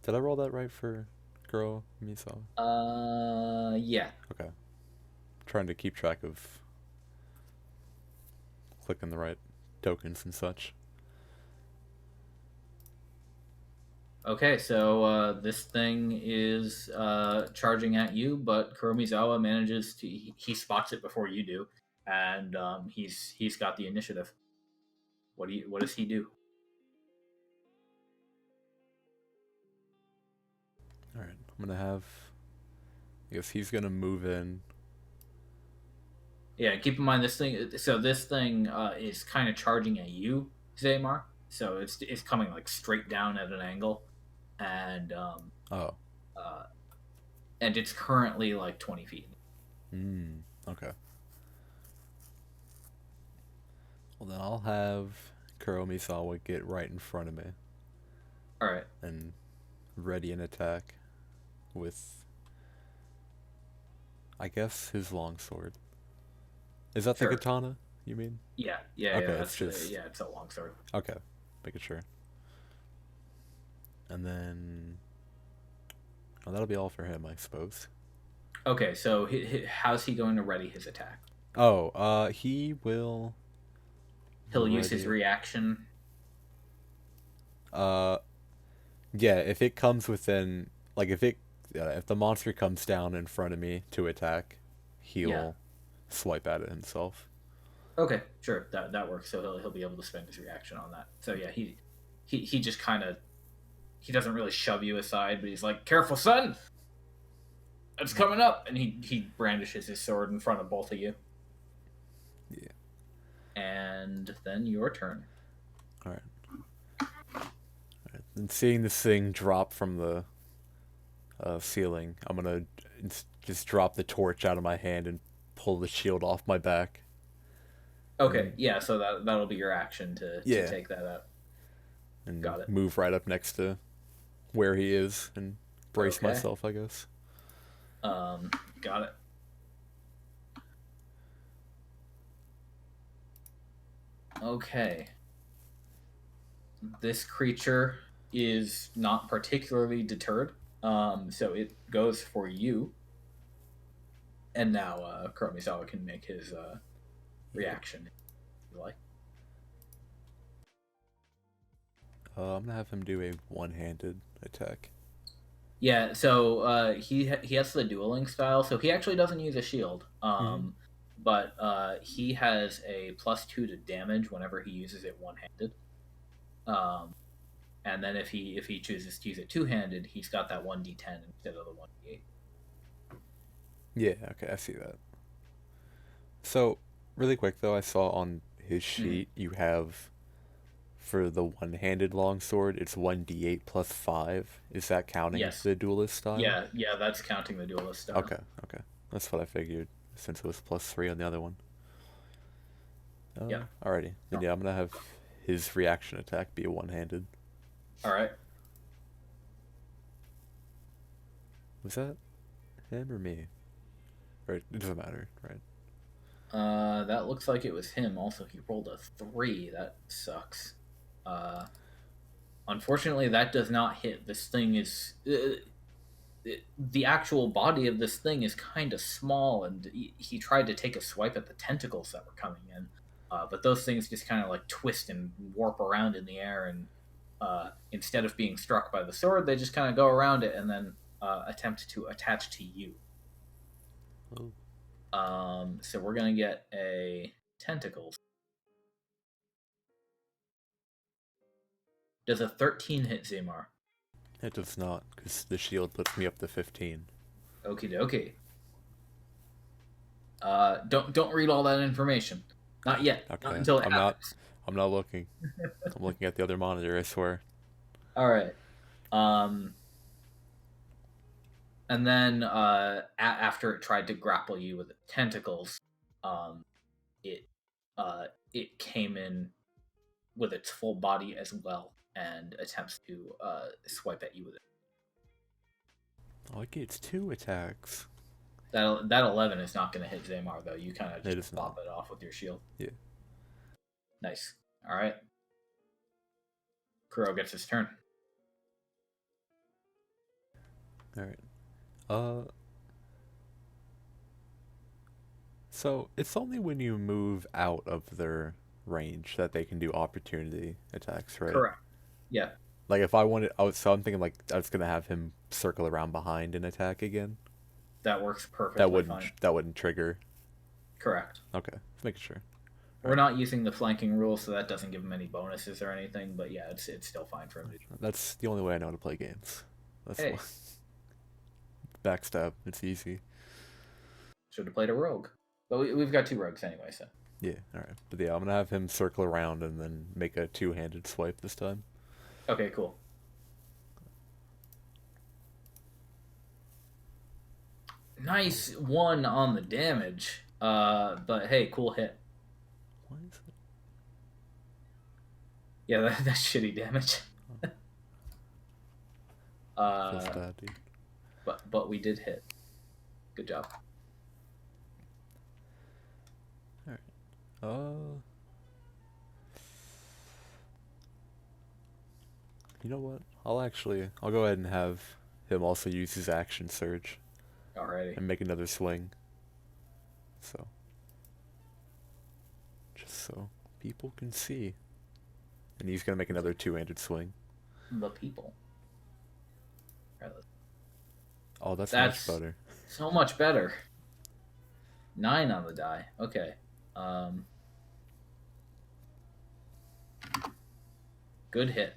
Did I roll that right for Kuromizawa? Yeah. Okay. Trying to keep track of clicking the right tokens and such. Okay, so this thing is charging at you, but Kuromizawa manages to he spots it before you do, and he's got the initiative. What does he do? All right, I'm gonna have. I guess he's gonna move in. Yeah, keep in mind this thing. So this thing is kind of charging at you, Zaymar. So it's coming like straight down at an angle, and Oh. uh, and it's currently like 20 feet. Okay. Well, then I'll have Kuromisawa get right in front of me All right. and ready an attack with, I guess, his longsword. Is that the Sure. katana, you mean? Yeah. Yeah. Okay, Yeah. it's just. Yeah. It's a long sword. Okay, making sure. And then. Oh, that'll be all for him, I suppose. Okay. So how's he going to ready his attack? Oh, he will. He'll use his Ready. reaction. Uh, yeah, if it comes within. Like, if the monster comes down in front of me to attack, Yeah. he'll swipe at it himself. Okay. Sure. That works. So he'll be able to spend his reaction on that. So yeah, he just kind of he doesn't really shove you aside, but he's like, "Careful, son! It's coming up!" And he brandishes his sword in front of both of you. Yeah. And then your turn. Alright. And seeing this thing drop from the ceiling, I'm gonna just drop the torch out of my hand and pull the shield off my back. Okay, And, yeah, so that'll be your action to yeah. take that out. And Got it. move right up next to where he is and brace Okay. myself, I guess. Got it. Okay. This creature is not particularly deterred. So it goes for you. And now Kuromisawa can make his reaction if you like. I'm gonna have him do a one-handed attack. Yeah, so he has the dueling style, so he actually doesn't use a shield. Mm-hmm. But he has a +2 to damage whenever he uses it one handed. Um, and then if he chooses to use it two handed, he's got that 1d10 instead of the 1d8. Yeah, okay, I see that. So, really quick though, I saw on his Mhm. sheet you have for the one-handed longsword, it's 1d8 plus 5. Is that counting Yes, the duelist style? yeah, that's counting the duelist style. Okay, okay. That's what I figured, since it was plus 3 on the other one. Yeah. Alrighty. Then yeah, I'm gonna have his reaction attack be a one-handed. All right. Was that him or me? Right, it doesn't matter, right? That looks like it was him. Also, he rolled a 3. That sucks. Uh, Unfortunately, that does not hit. This thing is the actual body of this thing is kind of small, and he tried to take a swipe at the tentacles that were coming in, but those things just kind of like twist and warp around in the air, and instead of being struck by the sword, they just kind of go around it and then attempt to attach to you. Oh. So we're gonna get a tentacles. Does a 13 hit Zaymar? It does not, because the shield puts me up to 15. Okie dokie. Don't read all that information. Not yet. Not Okay, until it I'm not. happens. I'm not looking. I'm looking at the other monitor. I swear. All right. Um, and then after it tried to grapple you with its tentacles, um, it it came in with its full body as well and attempts to swipe at you with it. Oh, it gets 2 attacks. That 11 is not going to hit Zaymar though. You kind of It just is pop not. it off with your shield. Yeah. Nice. All right. Kuro gets his turn. All right. Uh. So it's only when you move out of their range that they can do opportunity attacks, right? Correct. Yeah. Like if I wanted, so I'm thinking like I was gonna have him circle around behind and attack again. That works perfectly fine. That wouldn't trigger. Correct. Okay, just making sure. We're not using the flanking rule, so that doesn't give him any bonuses or anything. But yeah, it's still fine for him to. That's the only way I know how to play games. That's why. Hey, Backstab. It's easy. should have played a rogue, but we've got 2 rogues anyway, so. Yeah. All right. But yeah, I'm gonna have him circle around and then make a two-handed swipe this time. Okay, cool. Nice 1 on the damage. But hey, cool hit. Why is it? Yeah, that's shitty damage. Feels bad, dude. But we did hit. Good job. All right. You know what? I'll go ahead and have him also use his action surge Alrighty. and make another swing. So, just so people can see. And he's gonna make another two-handed swing. The people. Oh, that's much better. So much better. 9 on the die. Okay. Good hit.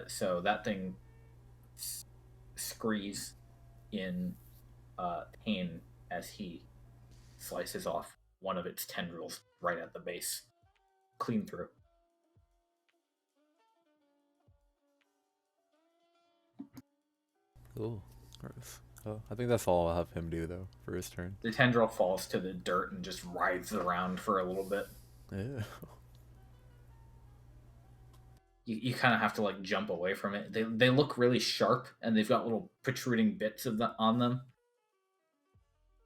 So that thing screes in pain as he slices off one of its tendrils right at the base. Clean through. Cool. Gross. I think that's all I'll have him do, though, for his turn. The tendril falls to the dirt and just writhes around for a little bit. Yeah. You kind of have to like jump away from it. They look really sharp and they've got little protruding bits on them.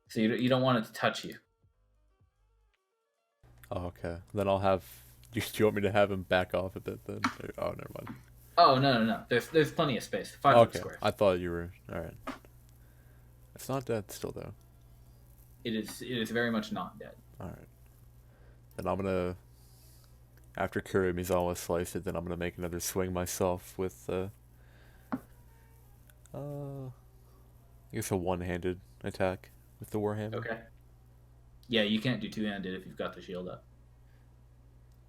So you don't want it to touch you. Oh, okay. Then I'll have. Do you want me to have him back off a bit then? Oh, never mind. Oh no. There's plenty of space. 5 foot squares. I thought you were alright. It's not dead still though. It is very much not dead. Alright. Then I'm gonna, after Kuromizawa sliced it, then I'm gonna make another swing myself with I guess a one-handed attack with the warhammer. Okay. Yeah, you can't do two-handed if you've got the shield up.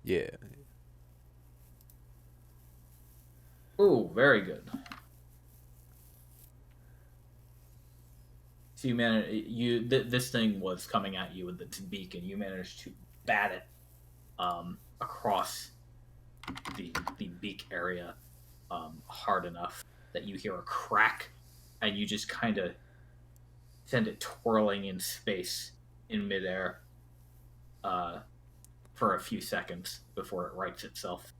Yeah. Ooh, very good. So this thing was coming at you with its beak, and you managed to bat it across the beak area hard enough that you hear a crack, and you just kind of send it twirling in space in midair for a few seconds before it rights itself.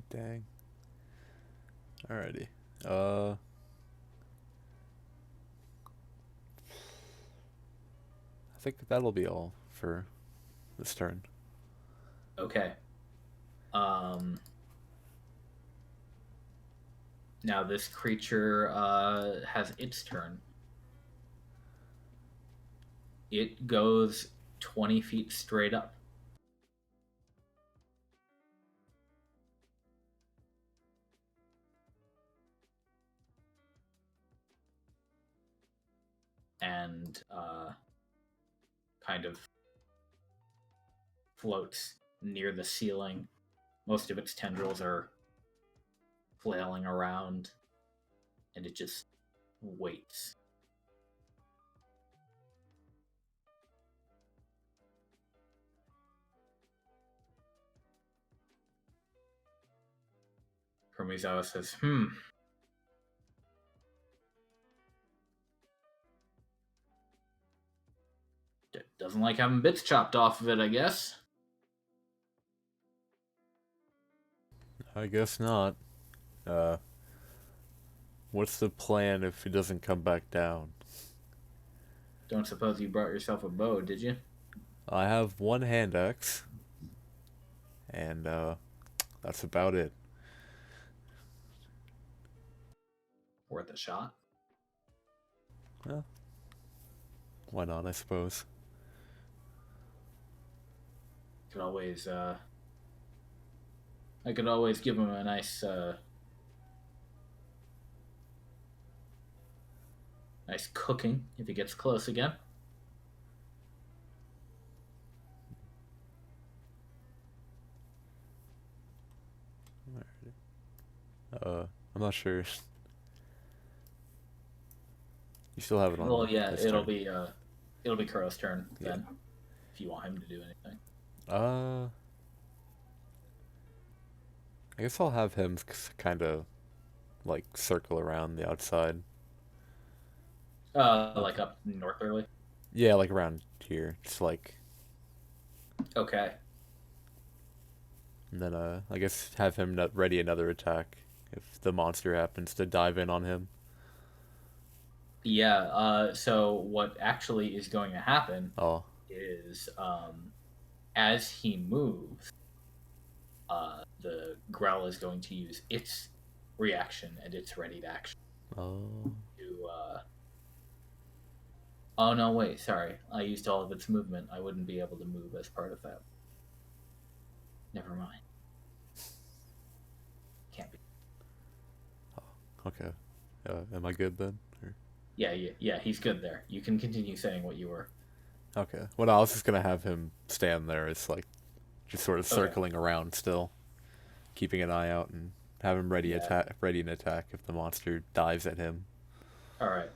Dang. Alrighty. I think that'll be all for this turn. Okay. Now this creature has its turn. It goes 20 feet straight up. And kind of floats near the ceiling. Most of its tendrils are flailing around, and it just waits. Kuromizawa says, Doesn't like having bits chopped off of it, I guess. I guess not. What's the plan if he doesn't come back down? Don't suppose you brought yourself a bow, did you? I have one hand axe, and that's about it. Worth a shot? Well, why not, I suppose. Could always I could always give him a nice nice cooking if he gets close again. I'm not sure. You still have it Well, on yeah, his turn. It'll be Kuro's turn Yeah. then, if you want him to do anything. Uh, I guess I'll have him kind of like circle around the outside. Like up northerly. Yeah, like around here. Just like, Okay. and then I guess have him ready another attack if the monster happens to dive in on him. Yeah. So what actually is going to happen Oh, is, as he moves, the Growl is going to use its reaction and its ready to action oh, to. Oh no! Wait, sorry. I used all of its movement. I wouldn't be able to move as part of that. Never mind. Can't be. okay. Am I good then? Or... Yeah. He's good there. You can continue saying what you were. Okay. Well, no, I was just gonna have him stand there. It's like just sort of Okay. circling around still, keeping an eye out, and have him Yeah. ready an attack if the monster dives at him. All right.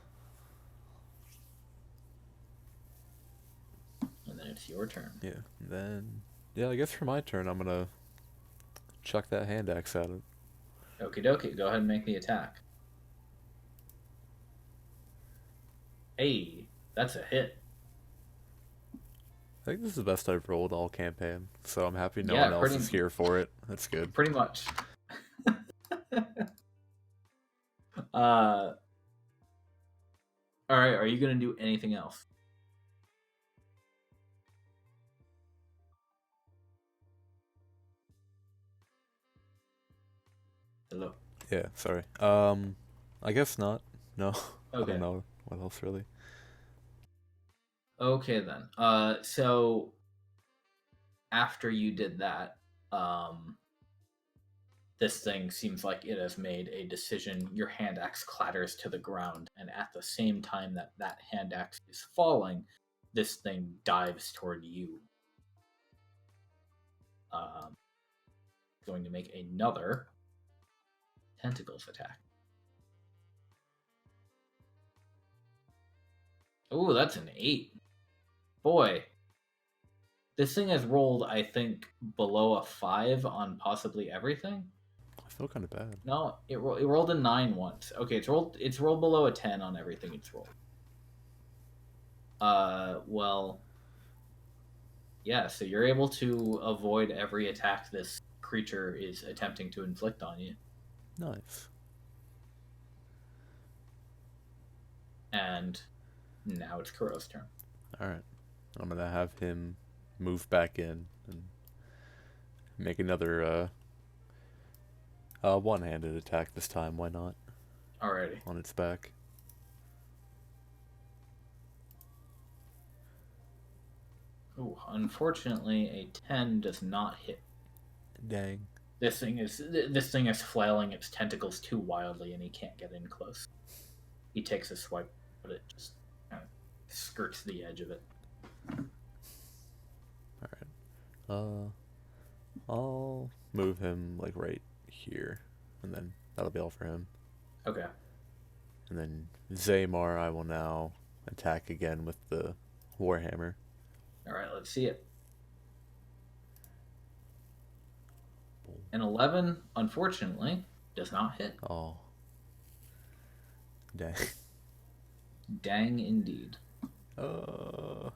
And then it's your turn. Yeah. And then, yeah, I guess for my turn, I'm gonna chuck that hand axe at it. Okie dokie. Go ahead and make the attack. Hey, that's a hit. I think this is the best I've rolled all campaign, so I'm happy no Yeah, one else is here for it. That's good. pretty much. All right. Are you gonna do anything else? Hello. Yeah, sorry. I guess not. No, I don't Okay. know what else really. Okay then. So after you did that, um, this thing seems like it has made a decision. Your hand axe clatters to the ground, and at the same time that that hand axe is falling, this thing dives toward you. Um, going to make another tentacles attack. Oh, that's an 8. Boy, this thing has rolled, I think, below a 5 on possibly everything. I feel kind of bad. No, it rolled a 9 once. Okay, it's rolled below a 10 on everything it's rolled. Well, yeah, so you're able to avoid every attack this creature is attempting to inflict on you. Nice. And now it's Kuro's turn. All right, I'm gonna have him move back in and make another one-handed attack this time. Why not? Alrighty. On its back. Ooh, unfortunately, a 10 does not hit. Dang. This thing is flailing its tentacles too wildly, and he can't get in close. He takes a swipe, but it just kind of skirts the edge of it. All right. I'll move him like right here, and then that'll be all for him. Okay. And then Zeihmar, I will now attack again with the warhammer. All right, let's see it. An 11, unfortunately, does not hit. Oh. Dang. Dang indeed. All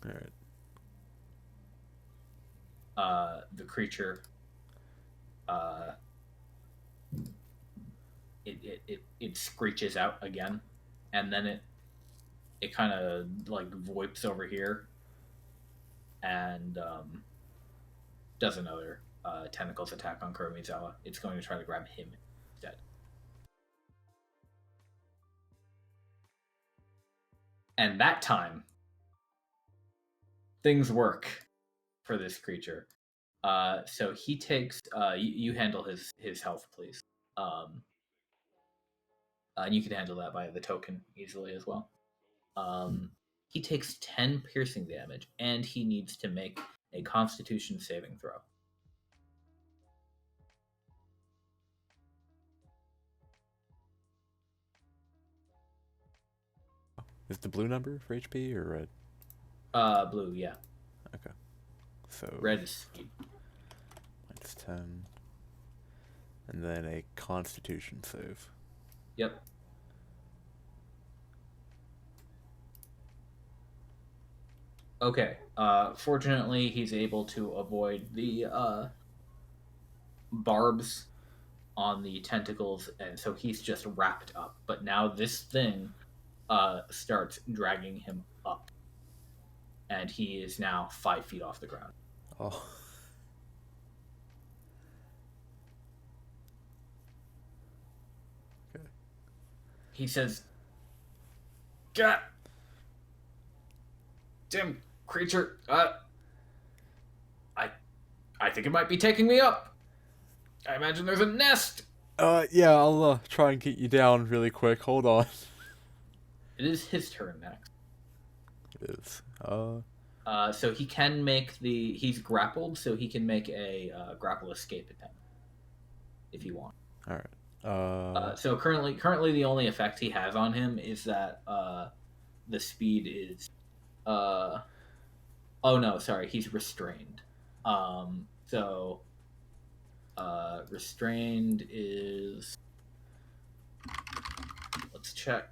right. The creature, it screeches out again, and then it kind of like voips over here, and does another tentacles attack on Kuromizawa. It's going to try to grab him instead. And that time, things work for this creature. So he takes. You handle his health, please. And you can handle that by the token easily as well. He takes 10 piercing damage, and he needs to make a Constitution saving throw. Is the blue number for HP or red? Blue, yeah. Okay. So Red is speed. minus 10. And then a Constitution save. Yep. Okay. Fortunately, he's able to avoid the barbs on the tentacles, and so he's just wrapped up. But now this thing starts dragging him up, and he is now 5 feet off the ground. Oh. Okay. He says, "God damn creature, I think it might be taking me up. I imagine there's a nest." Yeah, I'll try and get you down really quick. Hold on. It is his turn next. It is. So he can make he's grappled, so he can make a grapple escape attempt if you want. All right. So currently the only effect he has on him is that the speed is oh no, sorry, he's restrained. So restrained is, let's check.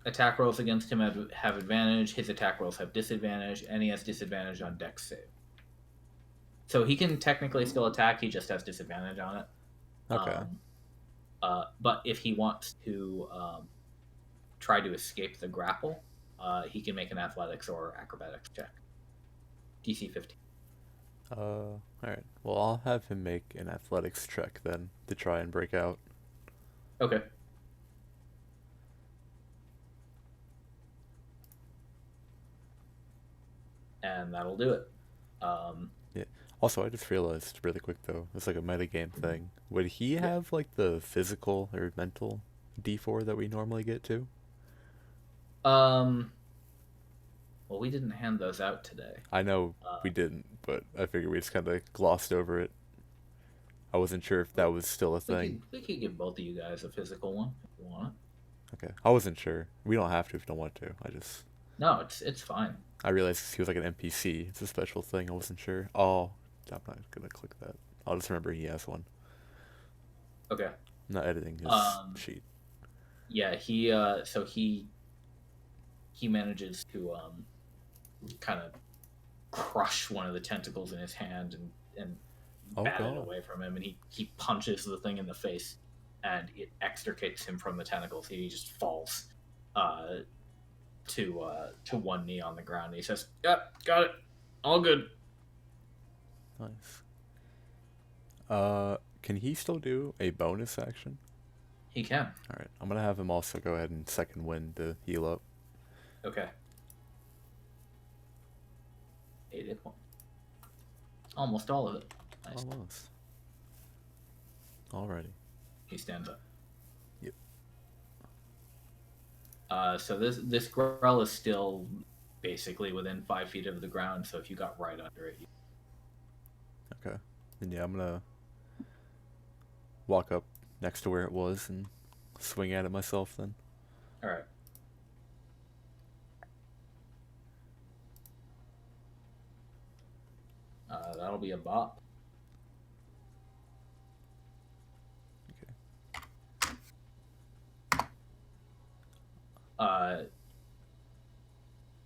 Attack rolls against him have advantage. His attack rolls have disadvantage, and he has disadvantage on dex save. So he can technically still attack. He just has disadvantage on it. Okay. But if he wants to try to escape the grapple, he can make an athletics or acrobatics check. DC 15. All right. Well, I'll have him make an athletics check then to try and break out. Okay. And that'll do it. Yeah. Also, I just realized really quick though, it's like a metagame thing. Would he have like the physical or mental D4 that we normally get too? Well, we didn't hand those out today. I know we didn't, but I figured we just kind of glossed over it. I wasn't sure if that was still a thing. We could give both of you guys a physical one if you want. Okay, I wasn't sure. We don't have to if you don't want to. No, it's fine. I realized he was like an NPC. It's a special thing. I wasn't sure. Oh, I'm not gonna click that. I'll just remember he has one. Okay. I'm not editing his sheet. Yeah, so he manages to kind of crush one of the tentacles in his hand and bat it away from him, and he punches the thing in the face, and it extricates him from the tentacles. He just falls to one knee on the ground. He says, "Yep, got it, all good." Nice. Can he still do a bonus action? He can. All right, I'm gonna have him also go ahead and second wind to heal up. Okay. 8 hit points. Almost all of it. Nice. Almost. Alrighty. He stands up. Yep. So this grell is still basically within 5 feet of the ground. So if you got right under it. Okay. Then yeah, I'm gonna walk up next to where it was and swing at it myself then. All right. That'll be a bop. Okay.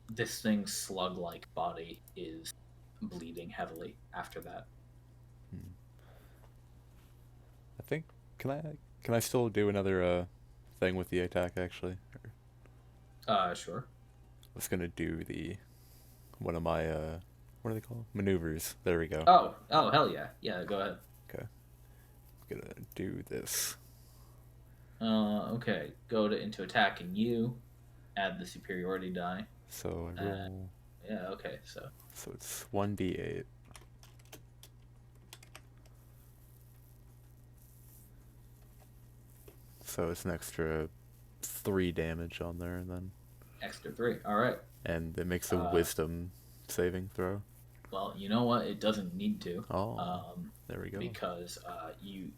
This thing's slug-like body is bleeding heavily after that. I think can I still do another thing with the attack actually? Sure. I was gonna do one of my what are they called? Maneuvers. There we go. Oh, hell yeah. Yeah, go ahead. Okay. I'm gonna do this. Okay. Go into attack, and you add the superiority die. So I roll. Yeah, okay, so. So it's 1d8. So it's an extra 3 damage on there, and then. Extra 3, alright. And it makes a wisdom saving throw. Well, you know what? It doesn't need to. Oh, there we go. Because you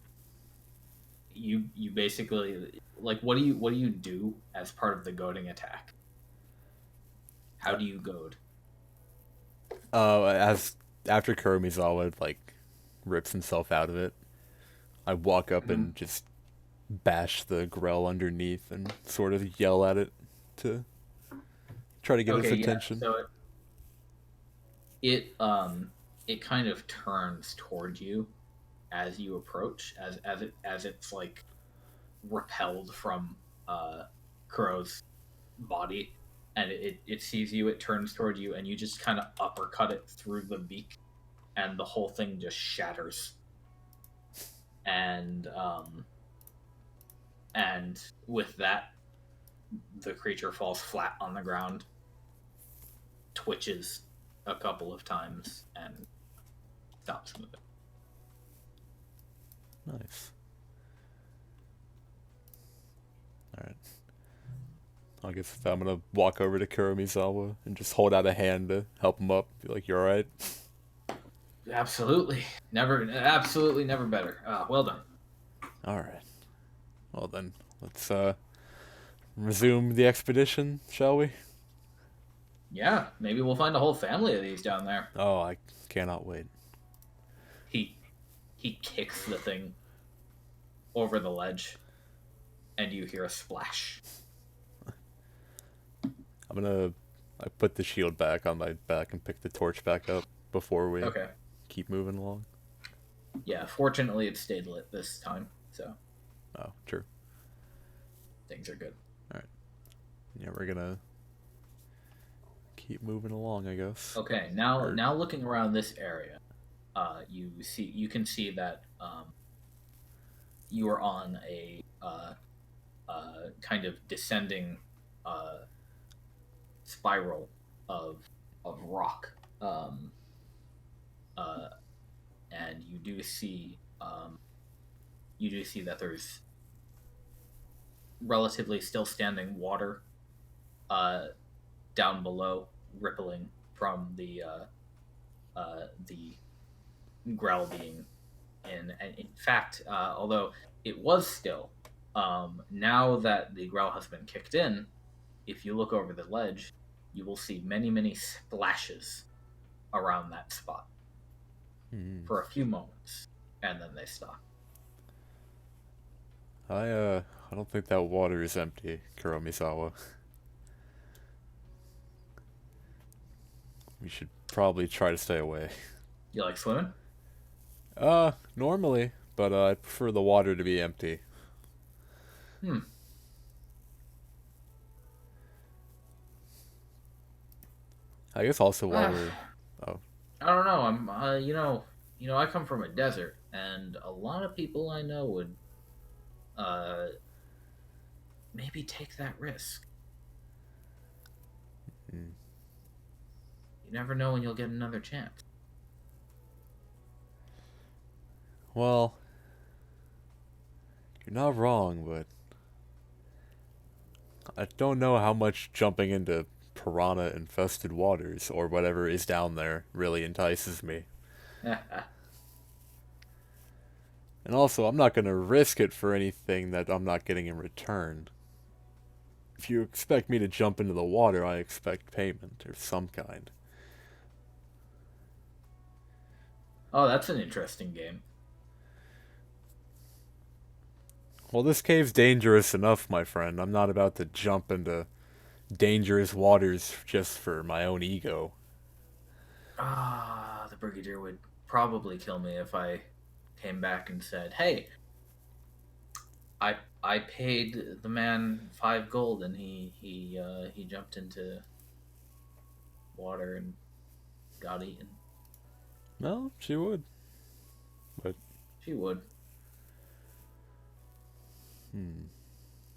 basically, like, what do you do as part of the goading attack? How do you goad? As after Kuromizawa like rips himself out of it, I walk up and just bash the grell underneath and sort of yell at it to try to get its attention. Yeah, so it kind of turns toward you as you approach, as it's like repelled from Kuro's body, and it sees you. It turns toward you, and you just kind of uppercut it through the beak, and the whole thing just shatters. And with that, the creature falls flat on the ground, twitches a couple of times, and stops moving. Nice. Alright. I guess I'm gonna walk over to Kuromizawa and just hold out a hand to help him up. Be like, you alright? Absolutely. Absolutely never better. Well done. Alright. Well then, let's resume the expedition, shall we? Yeah, maybe we'll find a whole family of these down there. Oh, I cannot wait. He kicks the thing over the ledge, and you hear a splash. I put the shield back on my back and pick the torch back up before we keep moving along. Yeah, fortunately it stayed lit this time, so. Oh, true. Things are good. Alright. Yeah, we're gonna keep moving along, I guess. Okay, now looking around this area, you can see that you are on a kind of descending spiral of rock, and you do see that there's relatively still standing water down below, rippling from the grell being in. And in fact, although it was still, now that the grell has been kicked in, if you look over the ledge, you will see many splashes around that spot for a few moments, and then they stop. I don't think that water is empty, Kuromizawa. We should probably try to stay away. You like swimming? Normally, but I prefer the water to be empty. I guess also while we're... Oh. I don't know. I'm, you know, I come from a desert, and a lot of people I know would, maybe take that risk. You never know when you'll get another chance. Well, you're not wrong, but I don't know how much jumping into piranha-infested waters, or whatever is down there, really entices me. And also, I'm not going to risk it for anything that I'm not getting in return. If you expect me to jump into the water, I expect payment of some kind. Oh, that's an interesting game. Well, this cave's dangerous enough, my friend. I'm not about to jump into dangerous waters just for my own ego. The Brigadier would probably kill me if I came back and said, "Hey, I paid the man 5 gold and he jumped into water and got eaten." No, she would. But she would.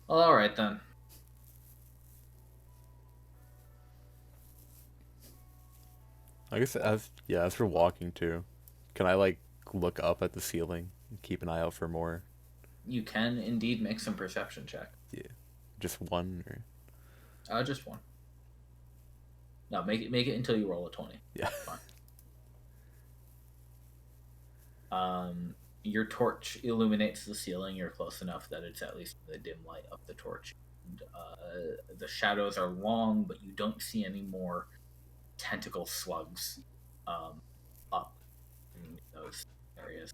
Well, all right then. I guess as for walking too, can I like look up at the ceiling and keep an eye out for more? You can indeed make some perception check. Yeah, just one or Just one. No, make it until you roll a 20. yeah. Fine. Your torch illuminates the ceiling. You're close enough that it's at least the dim light of the torch. And, the shadows are long, but you don't see any more tentacle slugs up in those areas.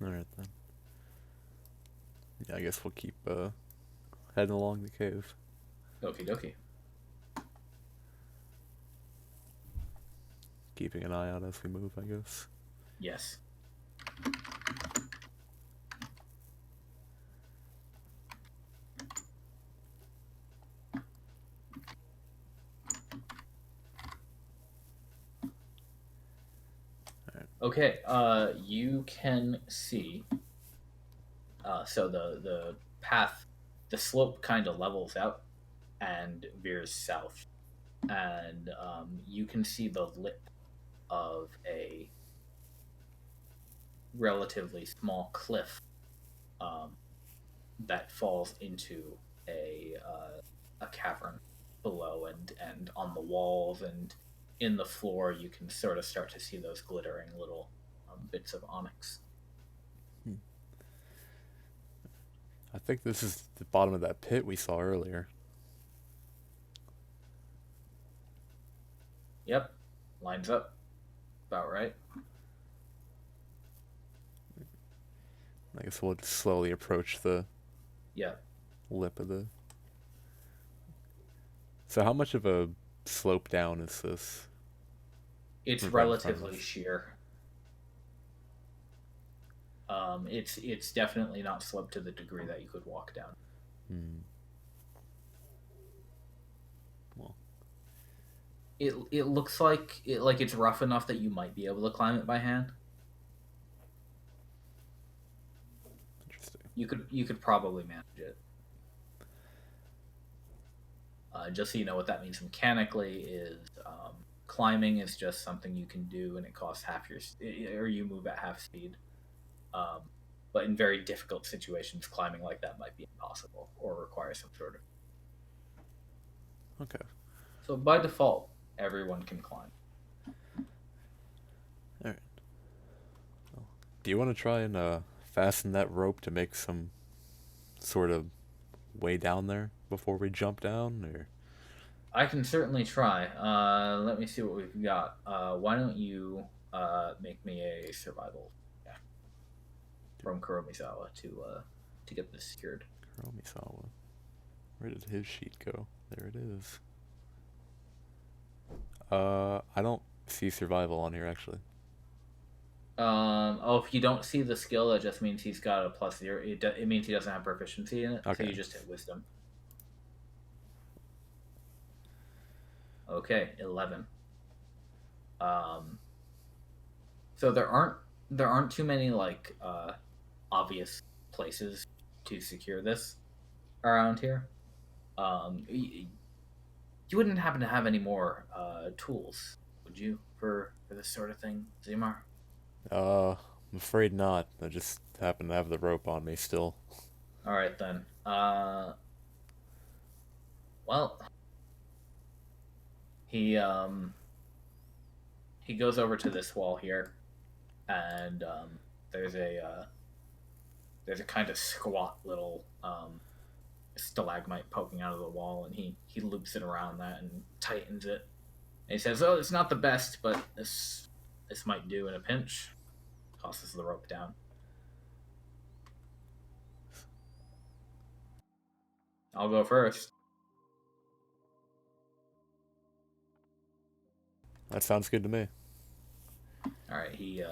All right then. Yeah, I guess we'll keep heading along the cave. Okie dokie. Keeping an eye out as we move, I guess. Yes. Okay, you can see. So the path, the slope kind of levels out and veers south, and you can see the lip of a relatively small cliff that falls into a cavern below, and on the walls and in the floor you can sort of start to see those glittering little bits of onyx. I think this is the bottom of that pit we saw earlier. Yep, lines up about right. I guess we'll slowly approach the Yeah, lip of the. So how much of a slope down is this? it's Right in front of relatively us. sheer. It's definitely not sloped to the degree that you could walk down. Hmm. Well, It looks like it's rough enough that you might be able to climb it by hand. interesting. You could probably manage it. Just so you know what that means mechanically is climbing is just something you can do and it costs half your or you move at half speed. Um, but in very difficult situations, climbing like that might be impossible or require some sort of. Okay. So by default, everyone can climb. All right. Well, do you want to try and fasten that rope to make some sort of way down there before we jump down, or? I can certainly try. Let me see what we've got. Why don't you make me a survival check from Kuromizawa to get this secured. Kuromizawa. Where did his sheet go? There it is. I don't see survival on here actually. Oh, if you don't see the skill, that just means he's got a +0. It means he doesn't have proficiency in it. So Okay. you just hit wisdom. Okay, 11. Um, so there aren't too many like obvious places to secure this around here. You wouldn't happen to have any more tools, would you, for this sort of thing, Zeihmar? I'm afraid not. I just happen to have the rope on me still. All right then. Well, he he goes over to this wall here, and there's a kind of squat little stalagmite poking out of the wall, and he loops it around that and tightens it. And he says, "Oh, it's not the best, but this might do in a pinch." Tosses the rope down. I'll go first. That sounds good to me. All right, he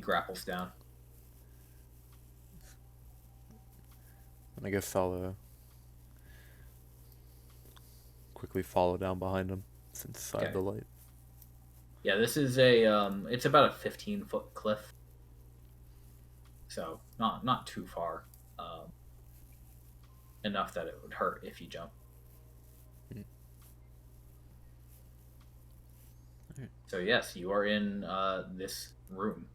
grapples down. And I guess I'll quickly follow down behind him since I have Okay. the light. Yeah, this is it's about a 15-foot cliff, so not too far. enough that it would hurt if you jump. Hmm. Alright. So yes, you are in this room.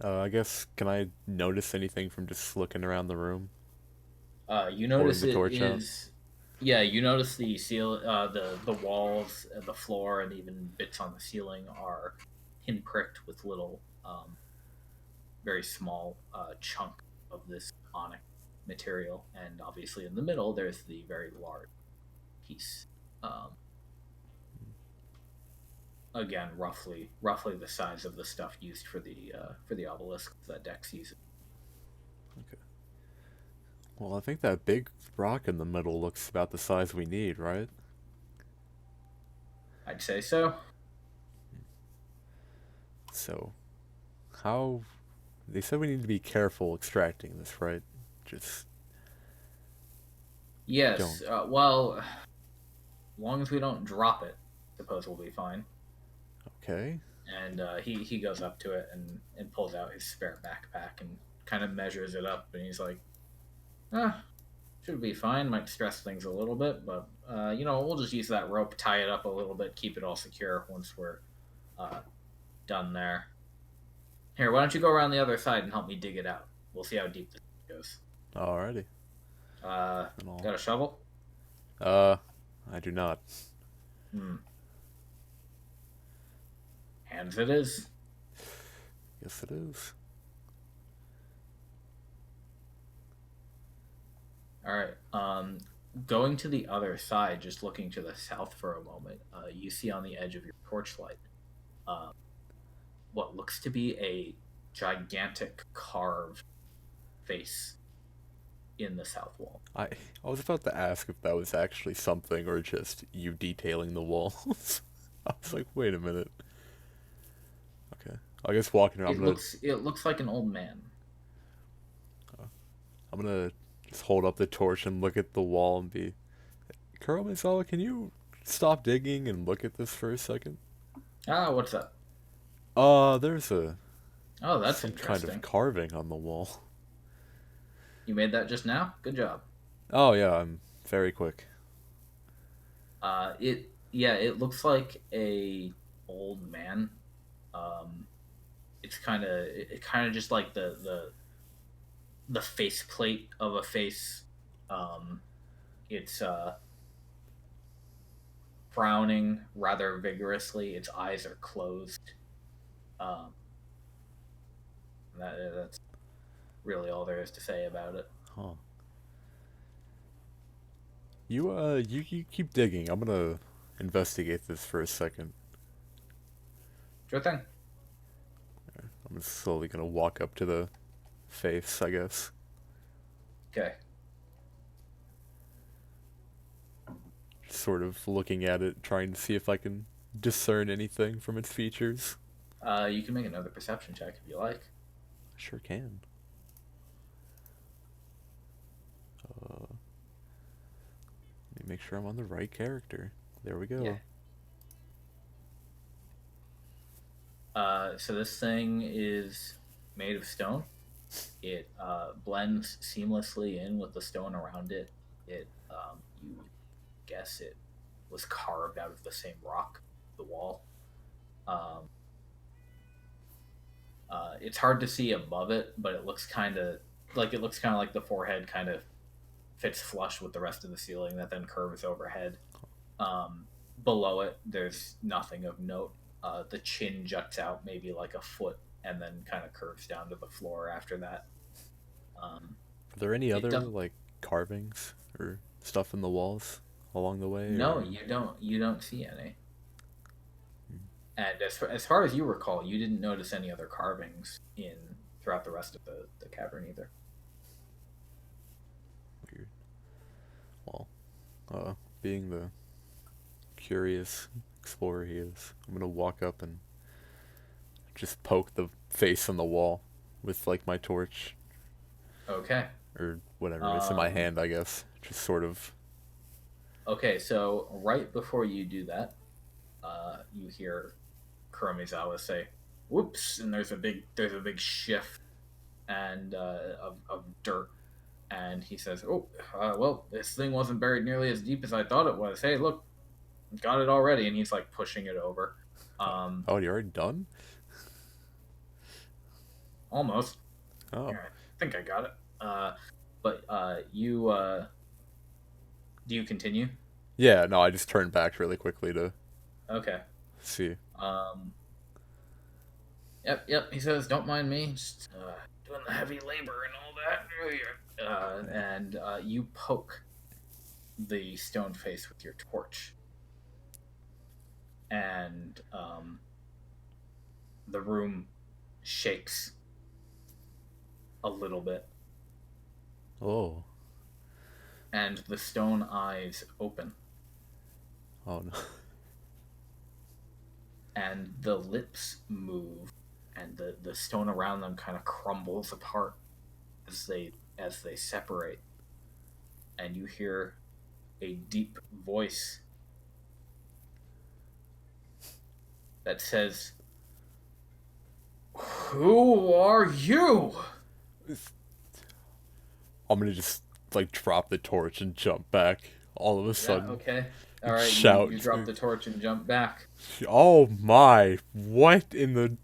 I guess, can I notice anything from just looking around the room, You holding notice the it torch out? is, yeah. You notice the walls, the floor, and even bits on the ceiling are pinpricked with little, very small chunk of this onyx material, and obviously in the middle there's the very large piece. Um, Again, roughly the size of the stuff used for the obelisk that Dex uses. Okay. Well, I think that big rock in the middle looks about the size we need, right? I'd say so. So, how... They said we need to be careful extracting this, right? Just don't. Yes. Well, as long as we don't drop it, I suppose we'll be fine. Okay. And he goes up to it and pulls out his spare backpack and kind of measures it up, and he's like, "Ah, should be fine. Might stress things a little bit, but we'll just use that rope, tie it up a little bit, keep it all secure once we're uh, done there. Here, why don't you go around the other side and help me dig it out? We'll see how deep this goes. Alrighty. And Got a shovel? Uh, I do not. Hmm. Hands it is. Yes, it is. All right. Going to the other side, just looking to the south for a moment, you see on the edge of your torchlight uh, what looks to be a gigantic carved face in the south wall. I was about to ask if that was actually something or just you detailing the walls. I was like, wait a minute. Okay. I guess walking around, It looks like an old man. I'm gonna just hold up the torch and look at the wall and be, Kuromizawa, can you stop digging and look at this for a second? Ah, what's up? There's Oh, that's some kind of interesting. carving on the wall. You made that just now. Good job. Oh yeah, I'm very quick. It looks like a old man. Um, it's kind of just like the faceplate of a face. Um, it's frowning rather vigorously. Its eyes are closed. Um, that's really all there is to say about it. Huh. You keep digging. I'm gonna investigate this for a second. Sure thing. I'm slowly gonna walk up to the face, I guess. Okay. Sort of looking at it, trying to see if I can discern anything from its features. You can make another perception check if you like. Sure can. Uh, Let me make sure I'm on the right character. There we go. Yeah. So this thing is made of stone. It blends seamlessly in with the stone around it. You guess it was carved out of the same rock, the wall. Um, it's hard to see above it, but it looks kind of like the forehead kind of fits flush with the rest of the ceiling that then curves overhead. Um, Below it, there's nothing of note. The chin juts out maybe like a foot and then kind of curves down to the floor after that. Um, Are there any it other, does like, carvings or stuff in the walls along the way, No, or... you don't see any. Hmm, And as far as you recall, you didn't notice any other carvings in throughout the rest of the cavern either. weird. Well, being the curious explorer he is, I'm gonna walk up and just poke the face on the wall with, like, my torch, Okay. or whatever. It's in my Um, hand, I guess. Just sort of... okay, so right before you do that, you hear Kuromizawa say, "Whoops!" and there's a big shift and of dirt and he says, "Oh, well, this thing wasn't buried nearly as deep as I thought it was. Hey, look, got it already." And he's like pushing it over. Um, Oh, you already done? Almost. Oh. Here, I think I got it. But you do you continue? Yeah, no, I just turned back really quickly to Okay. see. Um, yep. He says, "Don't mind me, just doing the heavy labor and all that." And you poke the stone face with your torch, and the room shakes a little bit, Oh. and the stone eyes open, Oh no. and the lips move, and the stone around them kind of crumbles apart as they separate, and you hear a deep voice that says, "Who are you?" I'm gonna just like drop the torch and jump back all of a Yeah, sudden. okay. All right, you Shout. drop the torch and jump back. Oh my. What in the.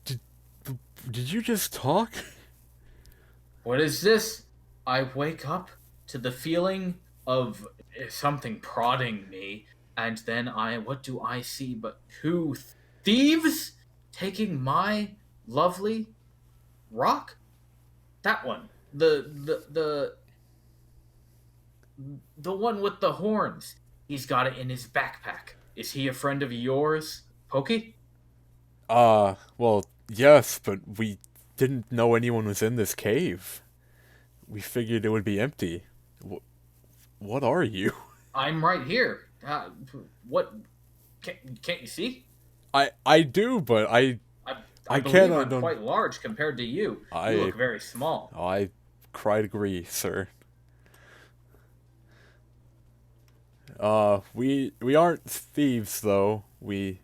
Did, did you just talk? What is this? I wake up to the feeling of something prodding me, and then what do I see but two thieves taking my lovely rock? That one. The one with the horns. He's got it in his backpack. Is he a friend of yours, Pokey? Well, yes, but we didn't know anyone was in this cave. We figured it would be empty. What are you? I'm right here. What? Can't you see? I do, but I I I believe cannot I'm don't quite large compared to you. You I look very small. I quite agree, sir. We aren't thieves though. We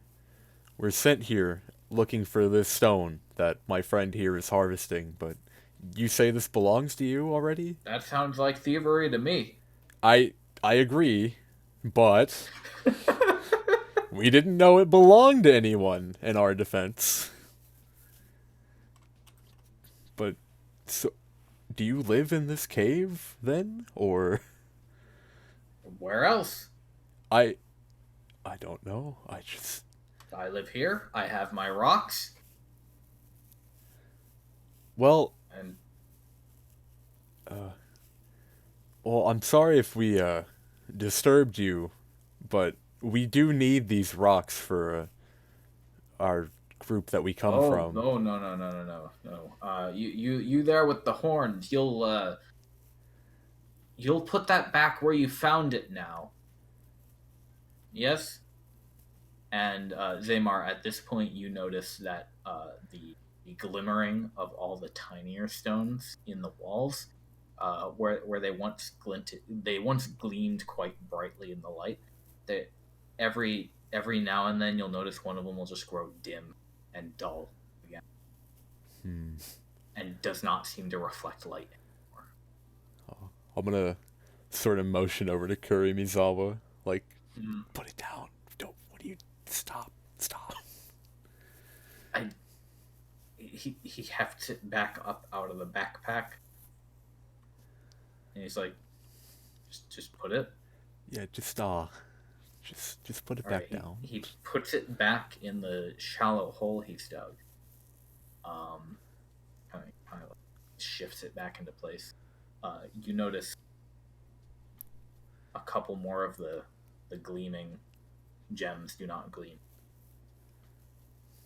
were sent here looking for this stone that my friend here is harvesting, but you say this belongs to you already? That sounds like thievery to me. I I agree, but we didn't know it belonged to anyone in our defense. But so do you live in this cave then or Where else? I I don't know. I just I live here. I have my rocks, well, and uh well, I'm sorry if we disturbed you, but we do need these rocks for our group that we come oh from. no. You there with the horns? You'll put that back where you found it now. Yes. And Zaymar, at this point, you notice that the glimmering of all the tinier stones in the walls, where they once gleamed quite brightly in the light. That every now and then you'll notice one of them will just grow dim and dull again, Hmm. and does not seem to reflect light anymore. I'm gonna sort of motion over to Kuromizawa, like, Mm, put it down. Don't. What do you? Stop. Stop. I he hefts it back up out of the backpack, and he's like, just put it. Yeah, just put it All right, back down. he puts it back in the shallow hole he's dug. Um, kind of shifts it back into place. You notice a couple more of the gleaming gems do not gleam.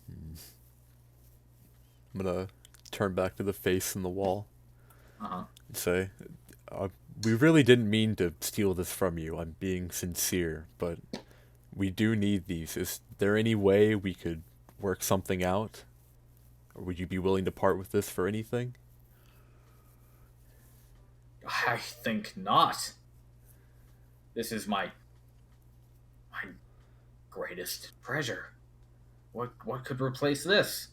I'm gonna turn back to the face in the wall Uh huh. and say, uh, "We really didn't mean to steal this from you. I'm being sincere, but we do need these. Is there any way we could work something out, or would you be willing to part with this for anything?" I think not. This is my greatest treasure. What could replace this?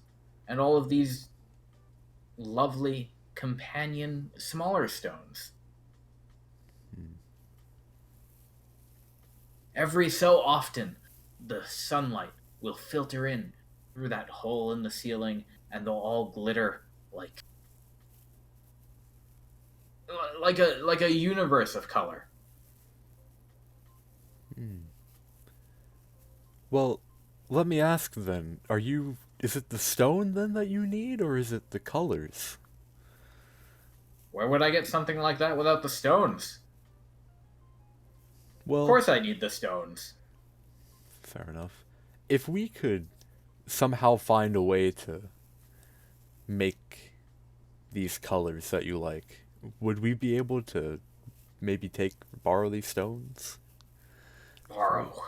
And all of these lovely companion smaller stones. Every so often, the sunlight will filter in through that hole in the ceiling, and they'll all glitter like a universe of color. Well, let me ask then, is it the stone then that you need, or is it the colors? Where would I get something like that without the stones? Of Well, course I need the stones. fair enough. If we could somehow find a way to make these colors that you like, would we be able to maybe borrow these stones? Borrow.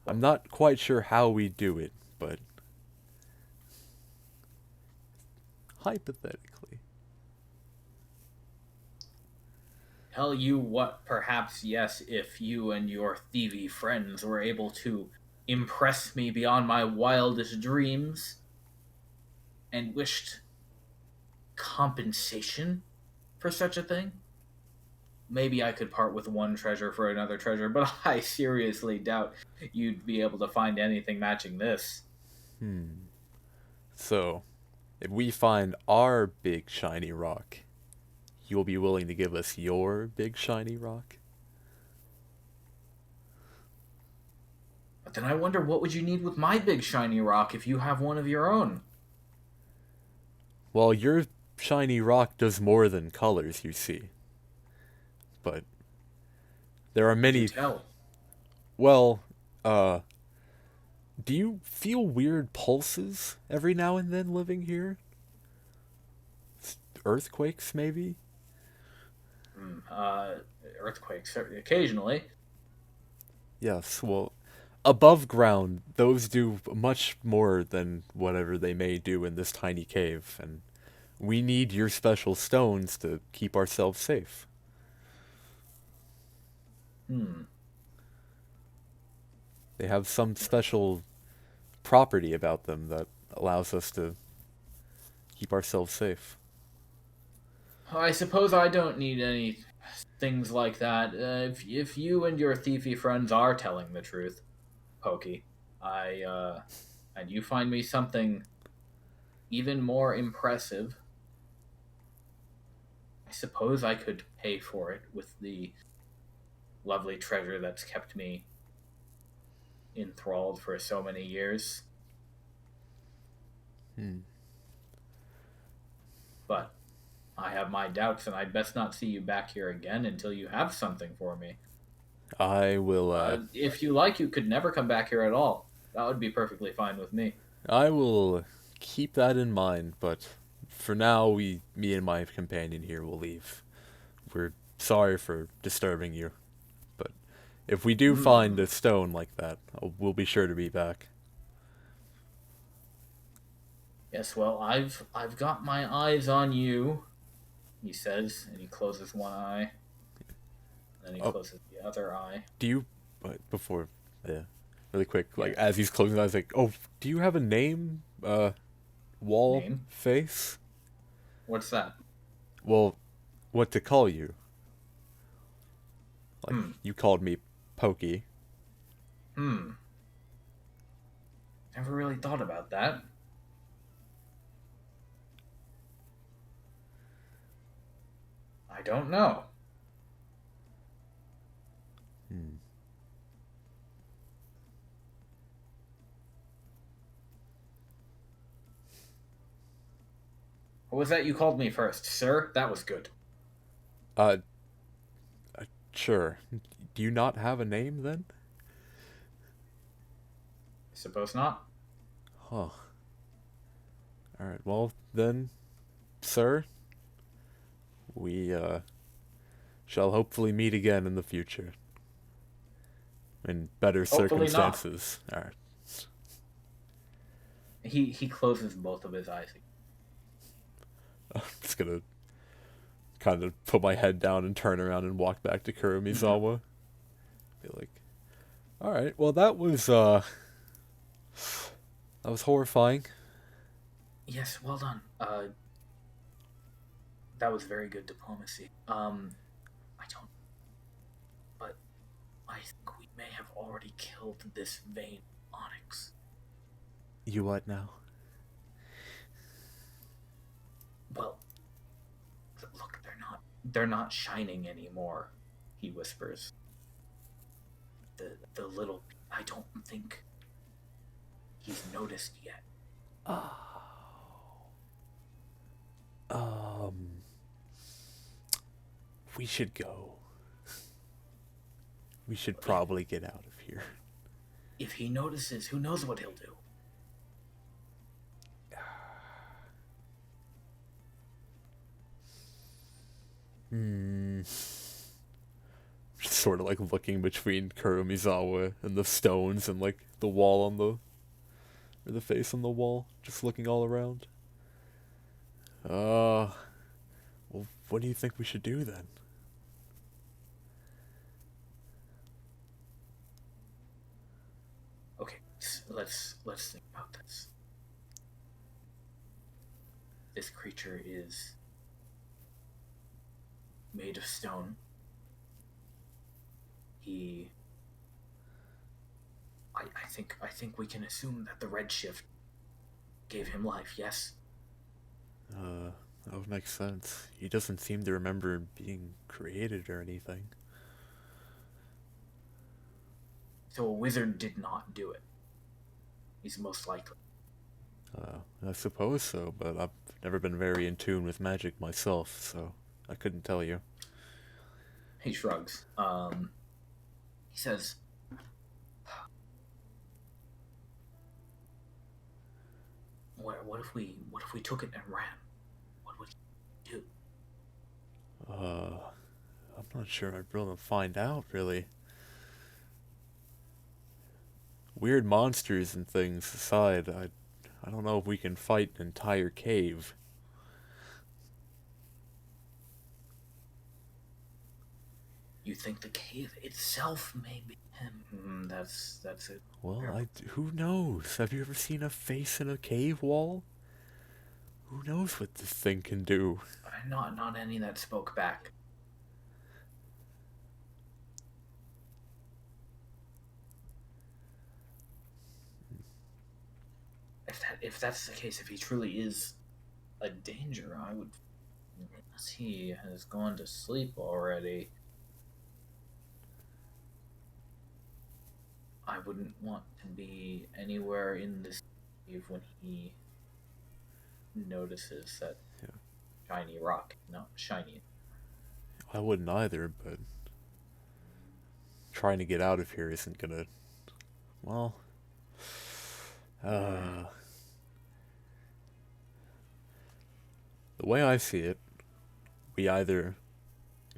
I'm not quite sure how we do it, but hypothetically. Tell you what, perhaps yes, if you and your thievy friends were able to impress me beyond my wildest dreams and wished compensation for such a thing, maybe I could part with one treasure for another treasure, but I seriously doubt you'd be able to find anything matching this. So, if we find our big shiny rock, you'll be willing to give us your big shiny rock? But then I wonder, what would you need with my big shiny rock if you have one of your own? Well, your shiny rock does more than colors, you see. But there are many. You tell. Well, do you feel weird pulses every now and then living here? Earthquakes, maybe? Earthquakes, occasionally. Yes, well, above ground, those do much more than whatever they may do in this tiny cave, and we need your special stones to keep ourselves safe. They have some special property about them that allows us to keep ourselves safe. I suppose I don't need any things like that. If you and your thiefy friends are telling the truth, Pokey, and you find me something even more impressive, I suppose I could pay for it with the lovely treasure that's kept me enthralled for so many years. But I have my doubts, and I'd best not see you back here again until you have something for me. I will, If you like, you could never come back here at all. That would be perfectly fine with me. I will keep that in mind, but for now, me and my companion here will leave. We're sorry for disturbing you, but if we do find a stone like that, we'll be sure to be back. Yes, well, I've got my eyes on you, he says, and he closes one eye. And then he closes the other eye. Do you, before, yeah, really quick, like, as he's closing his eyes, like, oh, do you have a name, wall Name? face? What's that? Well, what to call you? Like, you called me Pokey. Never really thought about that. I don't know. What was that you called me first, sir? That was good. Sure. Do you not have a name, then? I suppose not. Huh. Alright, well, then, sir, we, shall hopefully meet again in the future. In better Hopefully not. circumstances. Alright. He closes both of his eyes. I'm just gonna kind of put my head down and turn around and walk back to Kuromizawa. Be like, alright, well that was, That was horrifying. Yes, well done. That was very good diplomacy. I don't, but I think we may have already killed this vein onyx. You what now? Well, look, they're not shining anymore, he whispers. The little, I don't think he's noticed yet. Oh. We should go. We should probably get out of here. If he notices, who knows what he'll do? Just sort of like looking between Kuromizawa and the stones and like the wall on or the face on the wall, just looking all around. Well, what do you think we should do then? Okay, let's think about this. This creature is made of stone. I think we can assume that the Redshift gave him life, yes? That would make sense. He doesn't seem to remember being created or anything. So a wizard did not do it. He's most likely. I suppose so, but I've never been very in tune with magic myself, so I couldn't tell you. He shrugs. He says, what if we took it and ran? What would he do? I'm not sure I'd be able to find out, really. Weird monsters and things aside, I don't know if we can fight an entire cave. You think the cave itself may be him? That's it. Well, who knows? Have you ever seen a face in a cave wall? Who knows what this thing can do? Not any that spoke back. If that's the case, if he truly is a danger, I would. Unless he has gone to sleep already, I wouldn't want to be anywhere in this cave when he notices that shiny rock. Not shiny. I wouldn't either, but trying to get out of here isn't gonna. Well, the way I see it, we either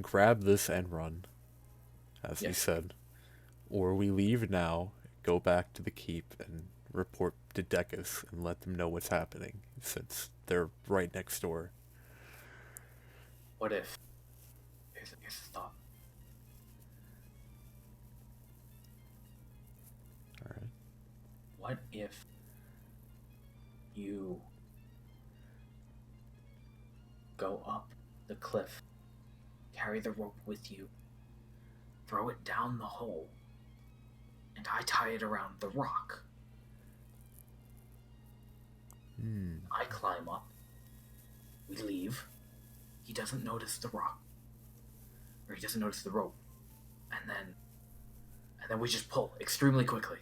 grab this and run, as you said, or we leave now, go back to the keep, and report to Decus and let them know what's happening, since they're right next door. What if? Here's a thought. Alright. What if you go up the cliff, carry the rope with you, throw it down the hole, and I tie it around the rock? I climb up, we leave, he doesn't notice the rock, or he doesn't notice the rope, and then we just pull extremely quickly.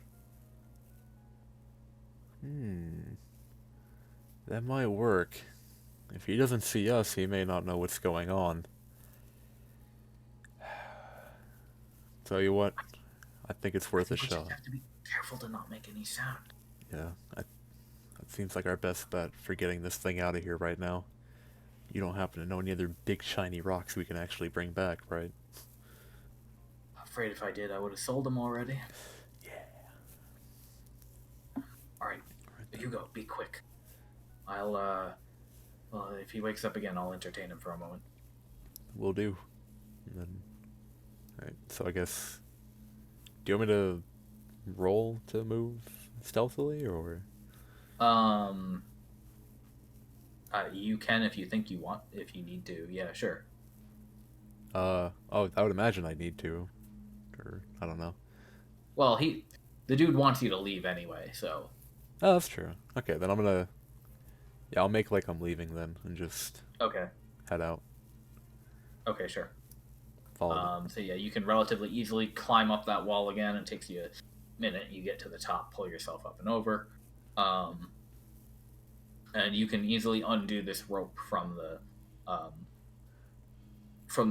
That might work. If he doesn't see us, he may not know what's going on. Tell you what, I think it's worth a shot. We just have to be careful to not make any sound. Yeah, that seems like our best bet for getting this thing out of here right now. You don't happen to know any other big shiny rocks we can actually bring back, right? Afraid if I did, I would have sold them already. Yeah. Alright, Hugo, be quick. Well, if he wakes up again, I'll entertain him for a moment. Will do. And then, alright, so I guess, do you want me to roll to move stealthily, or? Um, you can if you think you want, if you need to. Yeah, sure. Oh, I would imagine I need to, or I don't know. Well, the dude wants you to leave anyway, so Oh, that's true. Okay, then I'm gonna, yeah, I'll make like I'm leaving then and just okay, head out. okay, sure. Follow the. So yeah, you can relatively easily climb up that wall again. It takes you a minute. You get to the top, pull yourself up and over, um, and you can easily undo this rope from the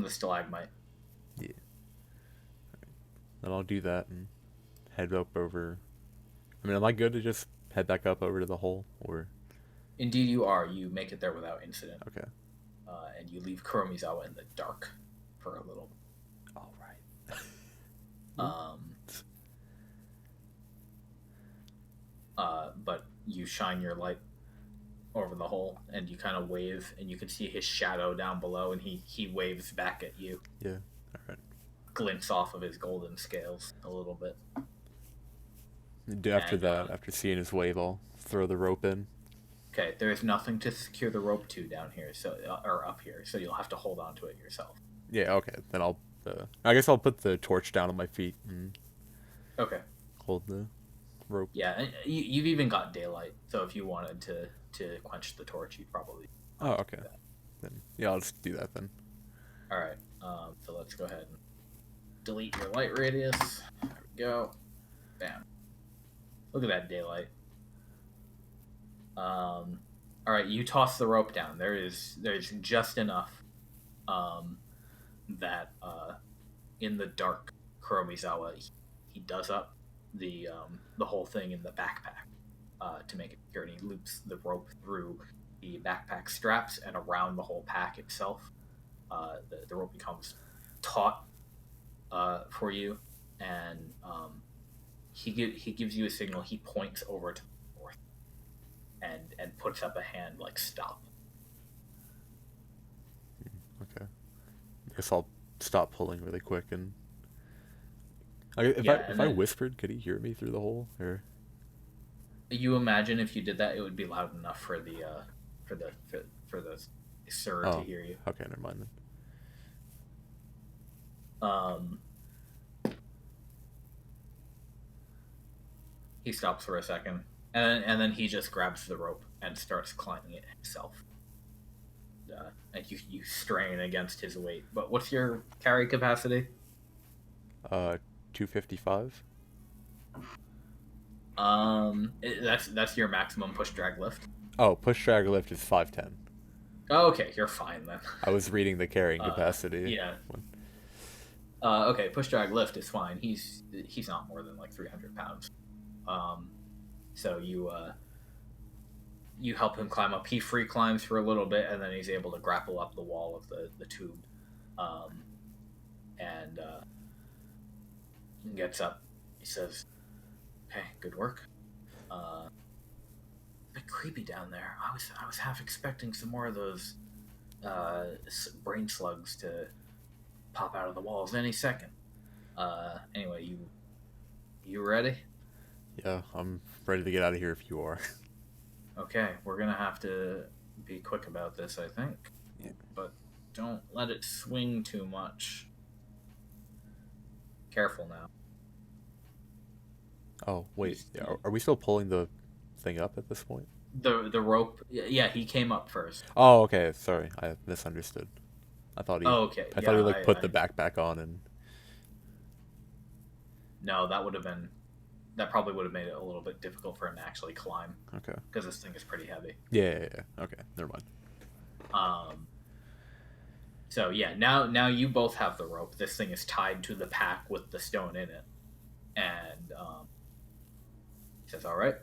stalagmite. Yeah. Then I'll do that and head up over. I mean, am I good to just head back up over to the hole, or? Indeed, you are. You make it there without incident, Okay. and you leave Kuromizawa in the dark for a little. All right. Um, but you shine your light over the hole, and you kind of wave, and you can see his shadow down below, and he waves back at you. Yeah. All right. Glints off of his golden scales a little bit. After And that, after seeing his wave, I'll throw the rope in. okay, there is nothing to secure the rope to down here, so or up here, so you'll have to hold on to it yourself. Yeah. Okay. Then I'll. I guess I'll put the torch down on my feet and Okay. hold the rope. Yeah, and you've even got daylight, so if you wanted to quench the torch, you'd probably. Oh, okay. Then yeah, I'll just do that then. All right. So let's go ahead and delete your light radius. There we go. Bam. Look at that daylight. All right, you toss the rope down. There's just enough that in the dark, Kuromizawa he does up the whole thing in the backpack to make it secure, and he loops the rope through the backpack straps and around the whole pack itself. The rope becomes taut for you, and he gives you a signal. He points over to the north and puts up a hand like stop. Okay. I guess I'll stop pulling really quick and. Yeah, If and I then whispered, could he hear me through the hole? Or you imagine if you did that, it would be loud enough for the sir to oh, hear you. okay, never mind then. Um, he stops for a second, and then he just grabs the rope and starts climbing it himself. And you strain against his weight. But what's your carry capacity? 255. That's your maximum push drag lift. Oh, push drag lift is 510. Oh, okay, you're fine then. I was reading the carrying capacity. Yeah. When- Okay, push drag lift is fine. He's not more than like 300 pounds. So you help him climb up. He free climbs for a little bit, and then he's able to grapple up the wall of the tube, and gets up. He says, "Hey, good work. A bit creepy down there. I was half expecting some more of those brain slugs to pop out of the walls any second. Anyway, you ready? Yeah, I'm ready to get out of here if you are. Okay, we're gonna have to be quick about this, I think. Yeah. But don't let it swing too much. Careful now. Oh, wait. Yeah, are we still pulling the thing up at this point? The rope. Yeah, he came up first. Oh, okay. Sorry, I misunderstood. Oh, okay. I Yeah, thought he like put the backpack on and. No, that probably would have made it a little bit difficult for him to actually climb. Okay. Because this thing is pretty heavy. Yeah. Okay, never mind. So yeah, now you both have the rope. This thing is tied to the pack with the stone in it, and he says, "All right,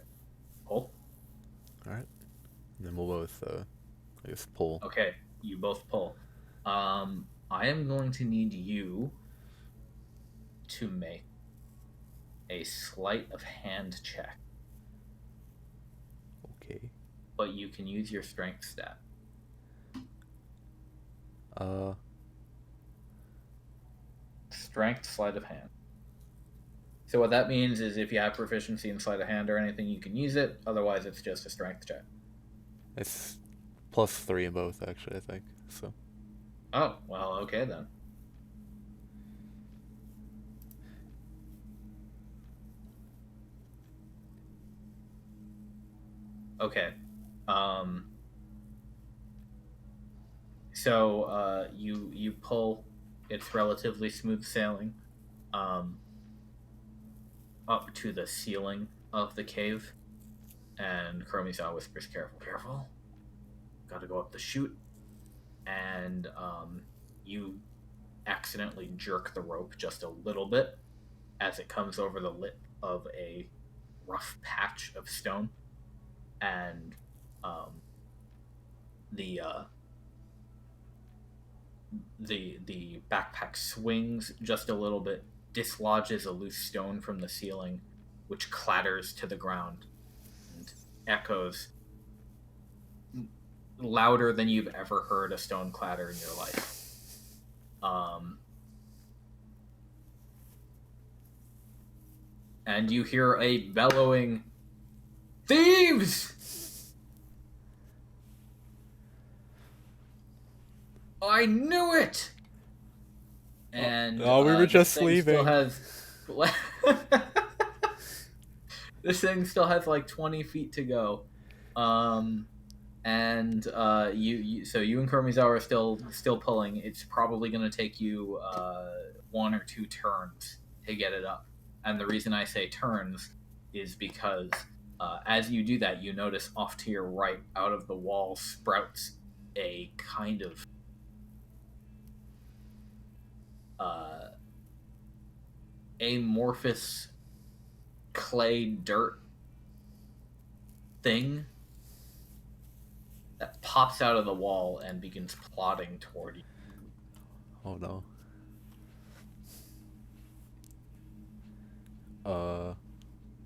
pull." All right. And then we'll both, I guess, pull. Okay, you both pull. I am going to need you to make a sleight of hand check, Okay. but you can use your strength stat. Strength sleight of hand. So what that means is if you have proficiency in sleight of hand or anything, you can use it. Otherwise, it's just a strength check. It's +3 in both, actually, I think. So. Oh, well, okay then. Okay. So you pull. It's relatively smooth sailing. Um, Up to the ceiling of the cave, and Kuromizawa whispers, "Careful, careful! Got to go up the chute." And you accidentally jerk the rope just a little bit as it comes over the lip of a rough patch of stone, and um, the the backpack swings just a little bit, dislodges a loose stone from the ceiling, which clatters to the ground and echoes louder than you've ever heard a stone clatter in your life. And you hear a bellowing, "Thieves! I knew it!" And we were just leaving. This thing still has like 20 feet to go. And you and Kuromizawa are still pulling. It's probably going to take you 1 or 2 turns to get it up. And the reason I say turns is because as you do that, you notice off to your right, out of the wall, sprouts a kind of amorphous clay dirt thing that pops out of the wall and begins plodding toward you. Oh no.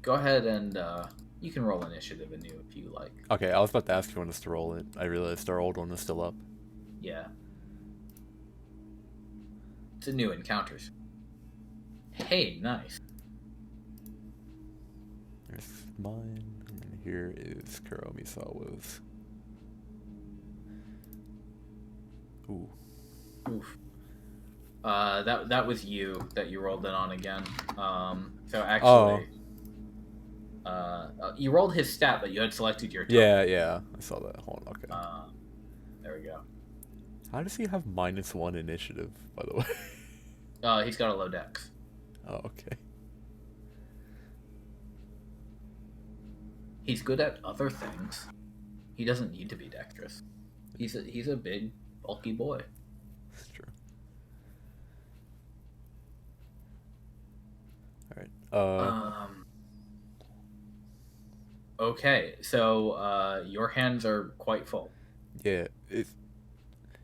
Go ahead and you can roll initiative anew if you like. Okay, I was about to ask you when to roll it. I realized our old one is still up. Yeah. It's a new encounters. Hey, nice. There's mine, and here is Kuromizawa's. Ooh. Oof. That was you that you rolled it on again. So actually, you rolled his stat, but you had selected your token. Yeah, I saw that. Hold on, okay. There we go. How does he have -1 initiative, by the way? He's got a low dex. Oh, okay. He's good at other things. He doesn't need to be dexterous. He's a big, bulky boy. That's true. Alright. Okay, so your hands are quite full. Yeah. Is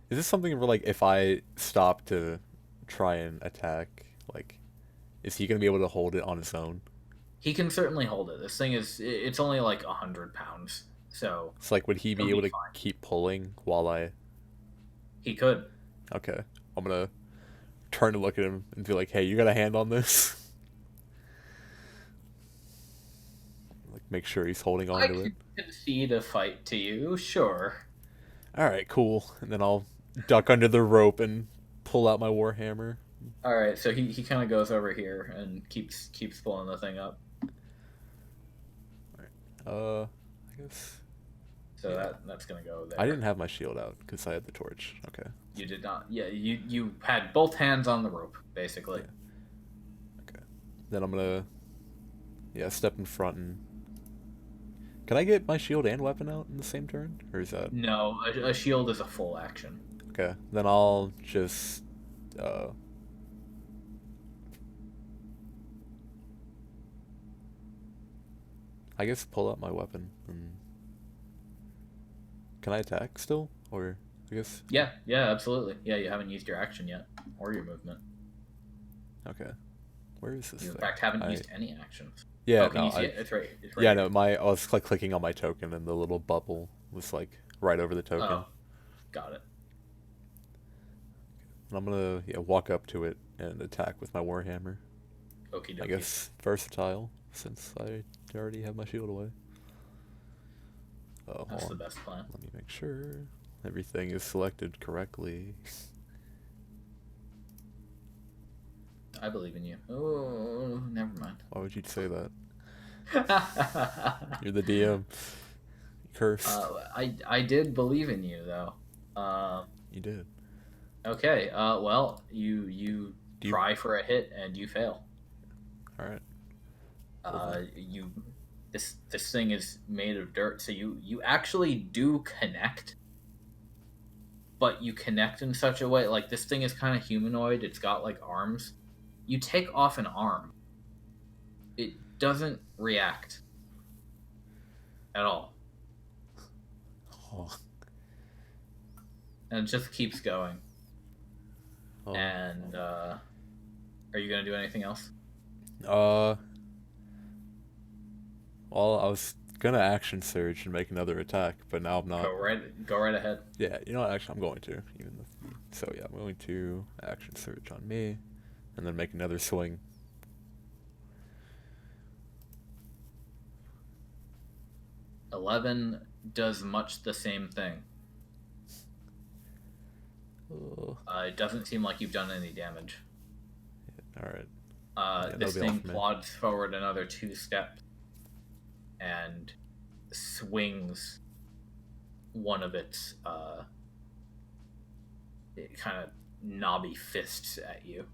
this something where, like, if I stop to try and attack, like, is he gonna be able to hold it on his own? He can certainly hold it. This thing it's only like 100 pounds. So it's like, would he be able to keep pulling while I... He could. Okay. I'm gonna turn to look at him and be like, hey, you got a hand on this? Like, make sure he's holding on to it. I can concede a fight to you, sure. Alright, cool. And then I'll duck under the rope and pull out my warhammer. Alright, so he kind of goes over here and keeps pulling the thing up. Alright. I guess... So yeah. That's gonna go there. I didn't have my shield out because I had the torch. Okay. You did not. Yeah, you had both hands on the rope, basically. Yeah. Okay. Then I'm gonna... Yeah, step in front and... Can I get my shield and weapon out in the same turn? Or is that... No, a shield is a full action. Okay. Then I'll just... I guess pull out my weapon and... Can I attack still? Or, I guess... Yeah, absolutely. Yeah, you haven't used your action yet. Or your movement. Okay. Where is this You, in thing? fact, haven't used any actions. Yeah, can you see it? It's right yeah, here. no, I was clicking on my token and the little bubble was like right over the token. Oh, got it. And I'm gonna walk up to it and attack with my warhammer. Okie I dokie. guess versatile, since I already have my shield away. Oh, That's hold the on. best plan. Let me make sure everything is selected correctly. I believe in you. Oh, never mind. Why would you say that? You're the DM. Cursed. I did believe in you though. You did. Okay. Well, you Do you? try for a hit and you fail. All right. Well then. You this thing is made of dirt, so you actually do connect, but you connect in such a way like this thing is kind of humanoid. It's got like arms. You take off an arm, it doesn't react at all, Oh. and it just keeps going. Oh. And are you gonna do anything else? Well, I was gonna action surge and make another attack, but now I'm not. Go right ahead. Yeah, you know what? Actually, I'm going to. So yeah, I'm going to action surge on me, and then make another swing. 11 does much the same thing. It doesn't seem like you've done any damage. All right. This thing plods forward another 2 steps and swings one of its kind of knobby fists at you.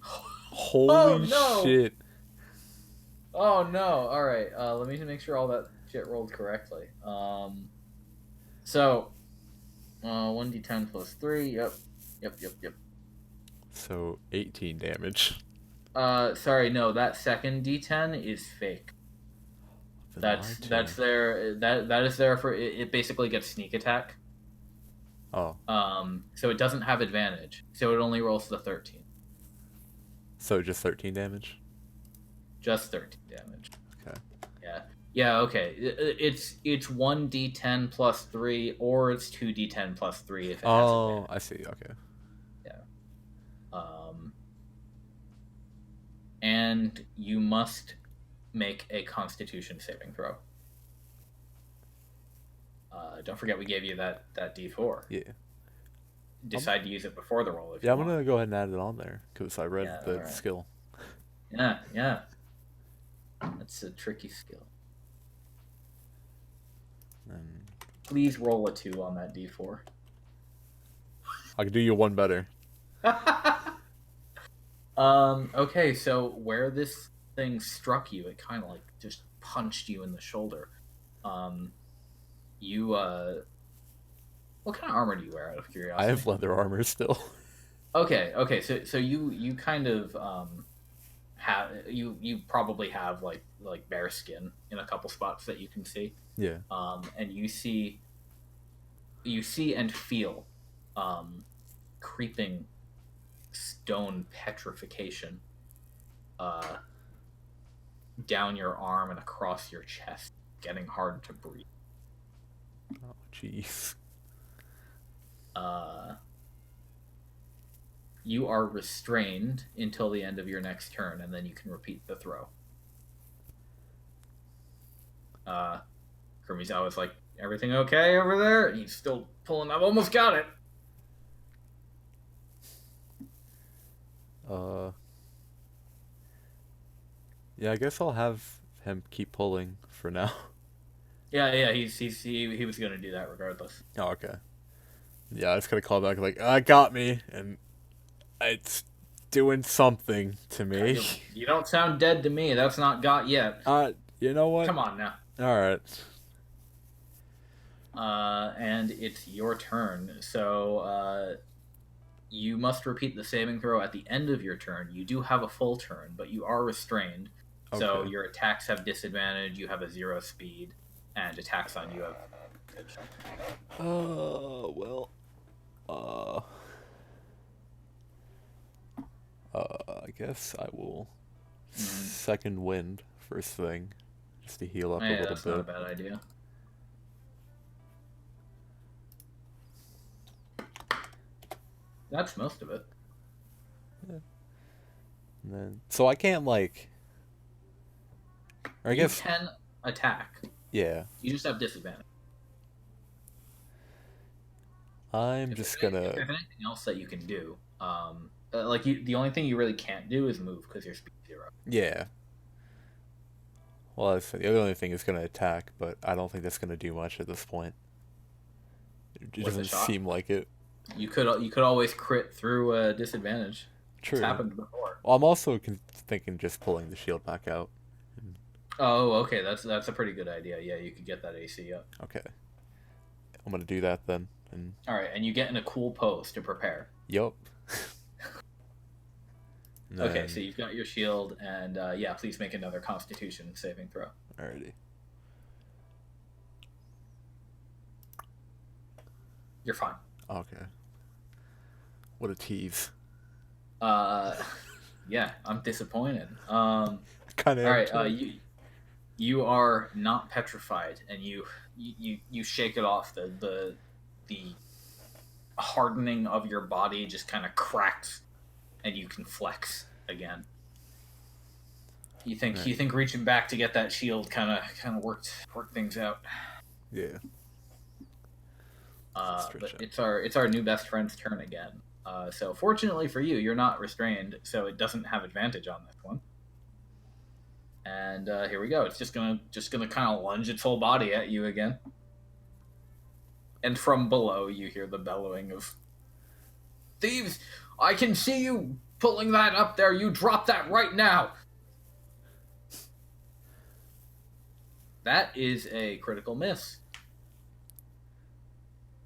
Holy shit. Oh no! All right, let me just make sure all that shit rolled correctly. So 1d10 plus 3. Yep. So 18 damage. Sorry, no, that second d10 is fake. That's there. That is there for it. Basically gets sneak attack. Oh. So it doesn't have advantage. So it only rolls the 13. So just 13 damage. Just 13 damage. Okay. Yeah. Okay. It's 1d10 plus 3, or it's 2d10 plus 3 if it has advantage. I see. Okay. Yeah. And you must make a Constitution saving throw. Don't forget we gave you that D4. Yeah. Decide to use it before the roll if Yeah, you I'm gonna go ahead and add it on there because I read the skill. Yeah. That's a tricky skill. Please roll a 2 on that D4. I can do you one better. Okay, so where this thing struck you, it kind of like just punched you in the shoulder. You what kind of armor do you wear, out of curiosity? I have leather armor still. Okay, so you kind of have you probably have like bear skin in a couple spots that you can see. Yeah. And you see and feel creeping stone petrification down your arm and across your chest, getting hard to breathe. Oh, jeez. You are restrained until the end of your next turn, and then you can repeat the throw. Kuromizawa's like, everything okay over there? He's still pulling. I've almost got it. Yeah, I guess I'll have him keep pulling for now. Yeah. He was gonna do that regardless. Oh, okay. Yeah, I was gonna call back like, I got me, and it's doing something to me. You don't sound dead to me. That's not got yet. You know what? Come on now. All right. And it's your turn. So, you must repeat the saving throw at the end of your turn. You do have a full turn, but you are restrained. Okay. So your attacks have disadvantage. You have a 0 speed, and attacks on you have. I guess I will second wind first thing, just to heal up a little that's bit. Not a bad idea. That's most of it. Yeah. And then, so I can't like, or I You guess, can attack. yeah. You just have disadvantage. I'm If just gonna, there's anything else that you can do, like the only thing you really can't do is move because you're speed 0. yeah. Well, the only thing is gonna attack, but I don't think that's gonna do much at this point. It Worth a doesn't shot. seem like it. You could always crit through a disadvantage. It's True. happened before. Well, I'm also thinking just pulling the shield back out. Oh, okay. That's a pretty good idea. Yeah, you could get that AC up. Okay. I'm gonna do that then. And All right, and you get in a cool pose to prepare. yup. Okay, so you've got your shield, and yeah, please make another Constitution saving throw. Alrighty. You're fine. Okay. What a tease. Yeah, I'm disappointed. Kind of. All right, you are not petrified, and you shake it off. The hardening of your body just kind of cracks, and you can flex again. You think reaching back to get that shield kind of worked things out. Yeah. But it's our new best friend's turn again. So fortunately for you, you're not restrained, so it doesn't have advantage on this one. And here we go. It's just gonna kind of lunge its whole body at you again. And from below, you hear the bellowing of thieves. I can see you pulling that up there. You drop that right now. That is a critical miss.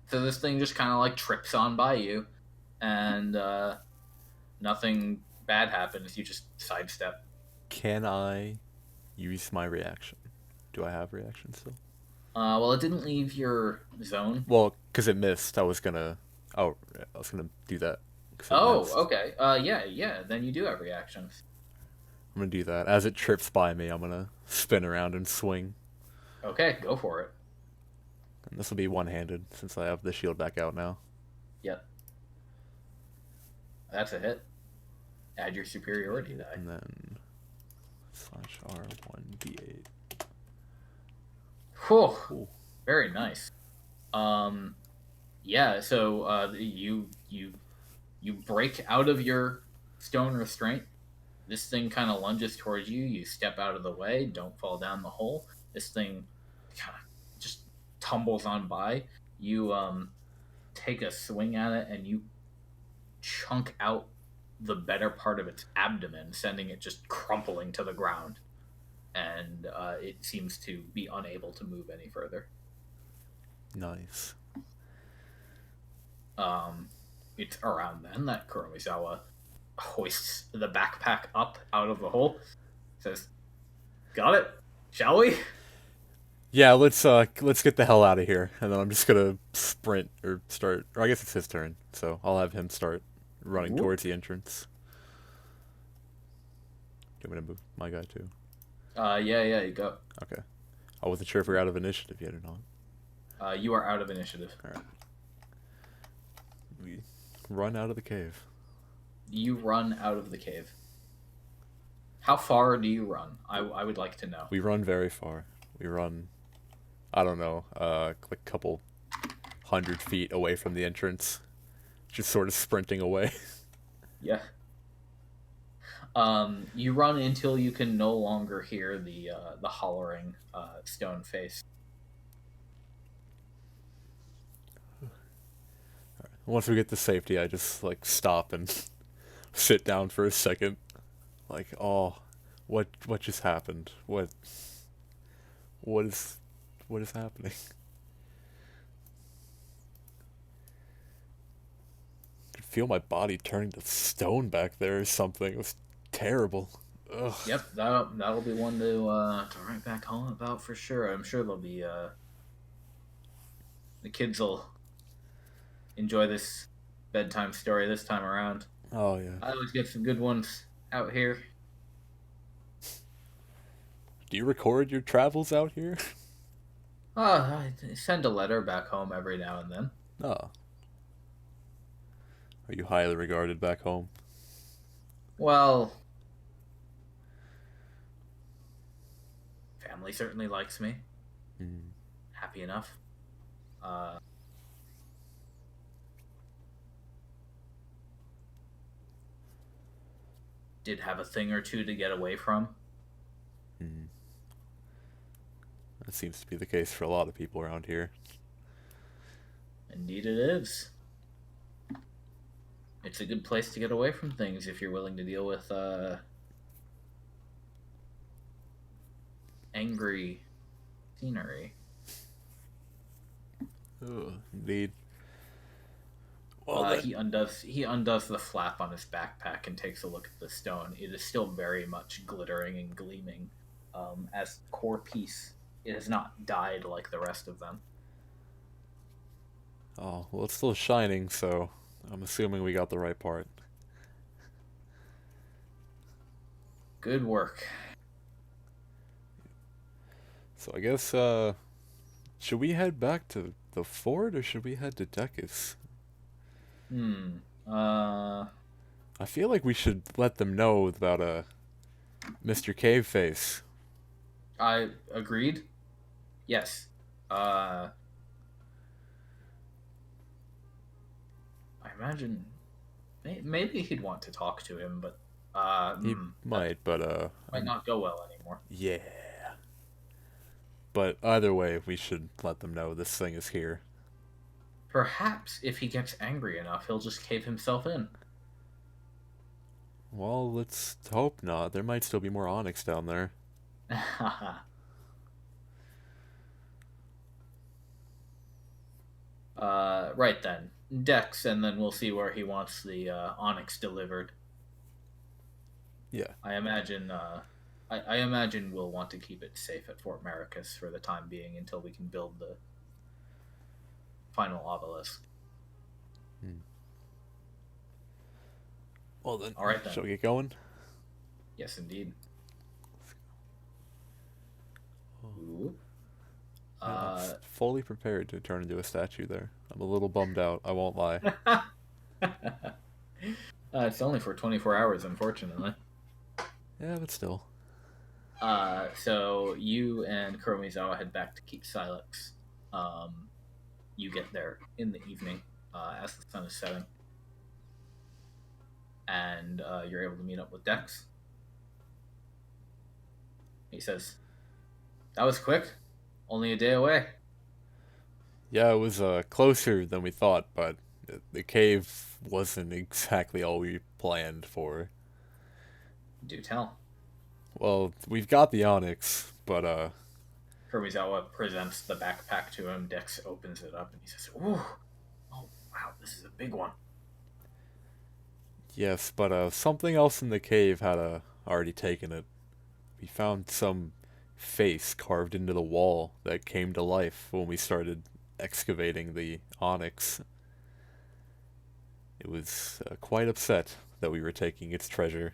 So this thing just kind of like trips on by you, and nothing bad happens. You just sidestep. Can I use my reaction? Do I have reaction still? Well, it didn't leave your zone. Well, because it missed, I was gonna do that. Oh, okay. Yeah. Then you do have reactions. I'm gonna do that. As it trips by me, I'm gonna spin around and swing. Okay, go for it. And this will be one-handed since I have the shield back out now. Yep. That's a hit. Add your superiority die. And then /R1d8. Whew. Cool. Very nice. Yeah. So you break out of your stone restraint. This thing kind of lunges towards you. You step out of the way. Don't fall down the hole. This thing kind of just tumbles on by. You take a swing at it, and you chunk out the better part of its abdomen, sending it just crumpling to the ground. And it seems to be unable to move any further. Nice. It's around then that Kuromizawa hoists the backpack up out of the hole. Says, "Got it? Shall we?" Yeah, let's get the hell out of here. And then I'm just gonna sprint or start, or I guess it's his turn, so I'll have him start running towards the entrance. Do you want me to move my guy too? Yeah, you go. Okay. I wasn't sure if we were out of initiative yet or not. You are out of initiative. Alright. We run out of the cave. You run out of the cave. How far do you run? I would like to know. We run very far. We run, I don't know, like a couple 100 feet away from the entrance. Just sort of sprinting away. Yeah. You run until you can no longer hear the hollering stone face. Once we get to safety, I just like stop and sit down for a second. Like, oh, what just happened? What is happening? I could feel my body turning to stone back there or something. It was terrible. Ugh. Yep, that'll be one to write back home about for sure. I'm sure there'll be the kids will enjoy this bedtime story this time around. Oh yeah. I always get some good ones out here. Do you record your travels out here? I send a letter back home every now and then. Oh. Are you highly regarded back home? Well, family certainly likes me. Mm. Happy enough. Did have a thing or two to get away from. Mm. That seems to be the case for a lot of people around here. Indeed it is. It's a good place to get away from things if you're willing to deal with angry scenery. Ugh, indeed. Well, He undoes the flap on his backpack and takes a look at the stone. It is still very much glittering and gleaming. As core piece, it has not died like the rest of them. oh, well, it's still shining, so I'm assuming we got the right part. Good work. So I guess, should we head back to the fort, or should we head to Decus? I feel like we should let them know about, Mr. Caveface. I agreed. Yes. I imagine maybe he'd want to talk to him, but He might, but, might not go well anymore. yeah. But either way, we should let them know this thing is here. Perhaps if he gets angry enough, he'll just cave himself in. Well, let's hope not. There might still be more onyx down there. Right then. Dex, and then we'll see where he wants the onyx delivered. Yeah. I imagine I imagine we'll want to keep it safe at Fort Merakkus for the time being until we can build the final obelisk. Well then, all right then. Shall we get going? Yes, indeed. Ooh. I'm fully prepared to turn into a statue there. I'm a little bummed out, I won't lie. It's only for 24 hours, unfortunately. Yeah, but still. So you and Kuromizawa head back to Keep Silex. You get there in the evening as the sun is setting. And you're able to meet up with Dex. He says, "That was quick. Only a day away." Yeah, it was closer than we thought, but the cave wasn't exactly all we planned for. Do tell. Well, we've got the onyx, but Kuromizawa presents the backpack to him. Dex opens it up and he says, "Ooh, oh wow, this is a big one." yes, but something else in the cave had already taken it. We found some face carved into the wall that came to life when we started excavating the onyx. It was quite upset that we were taking its treasure.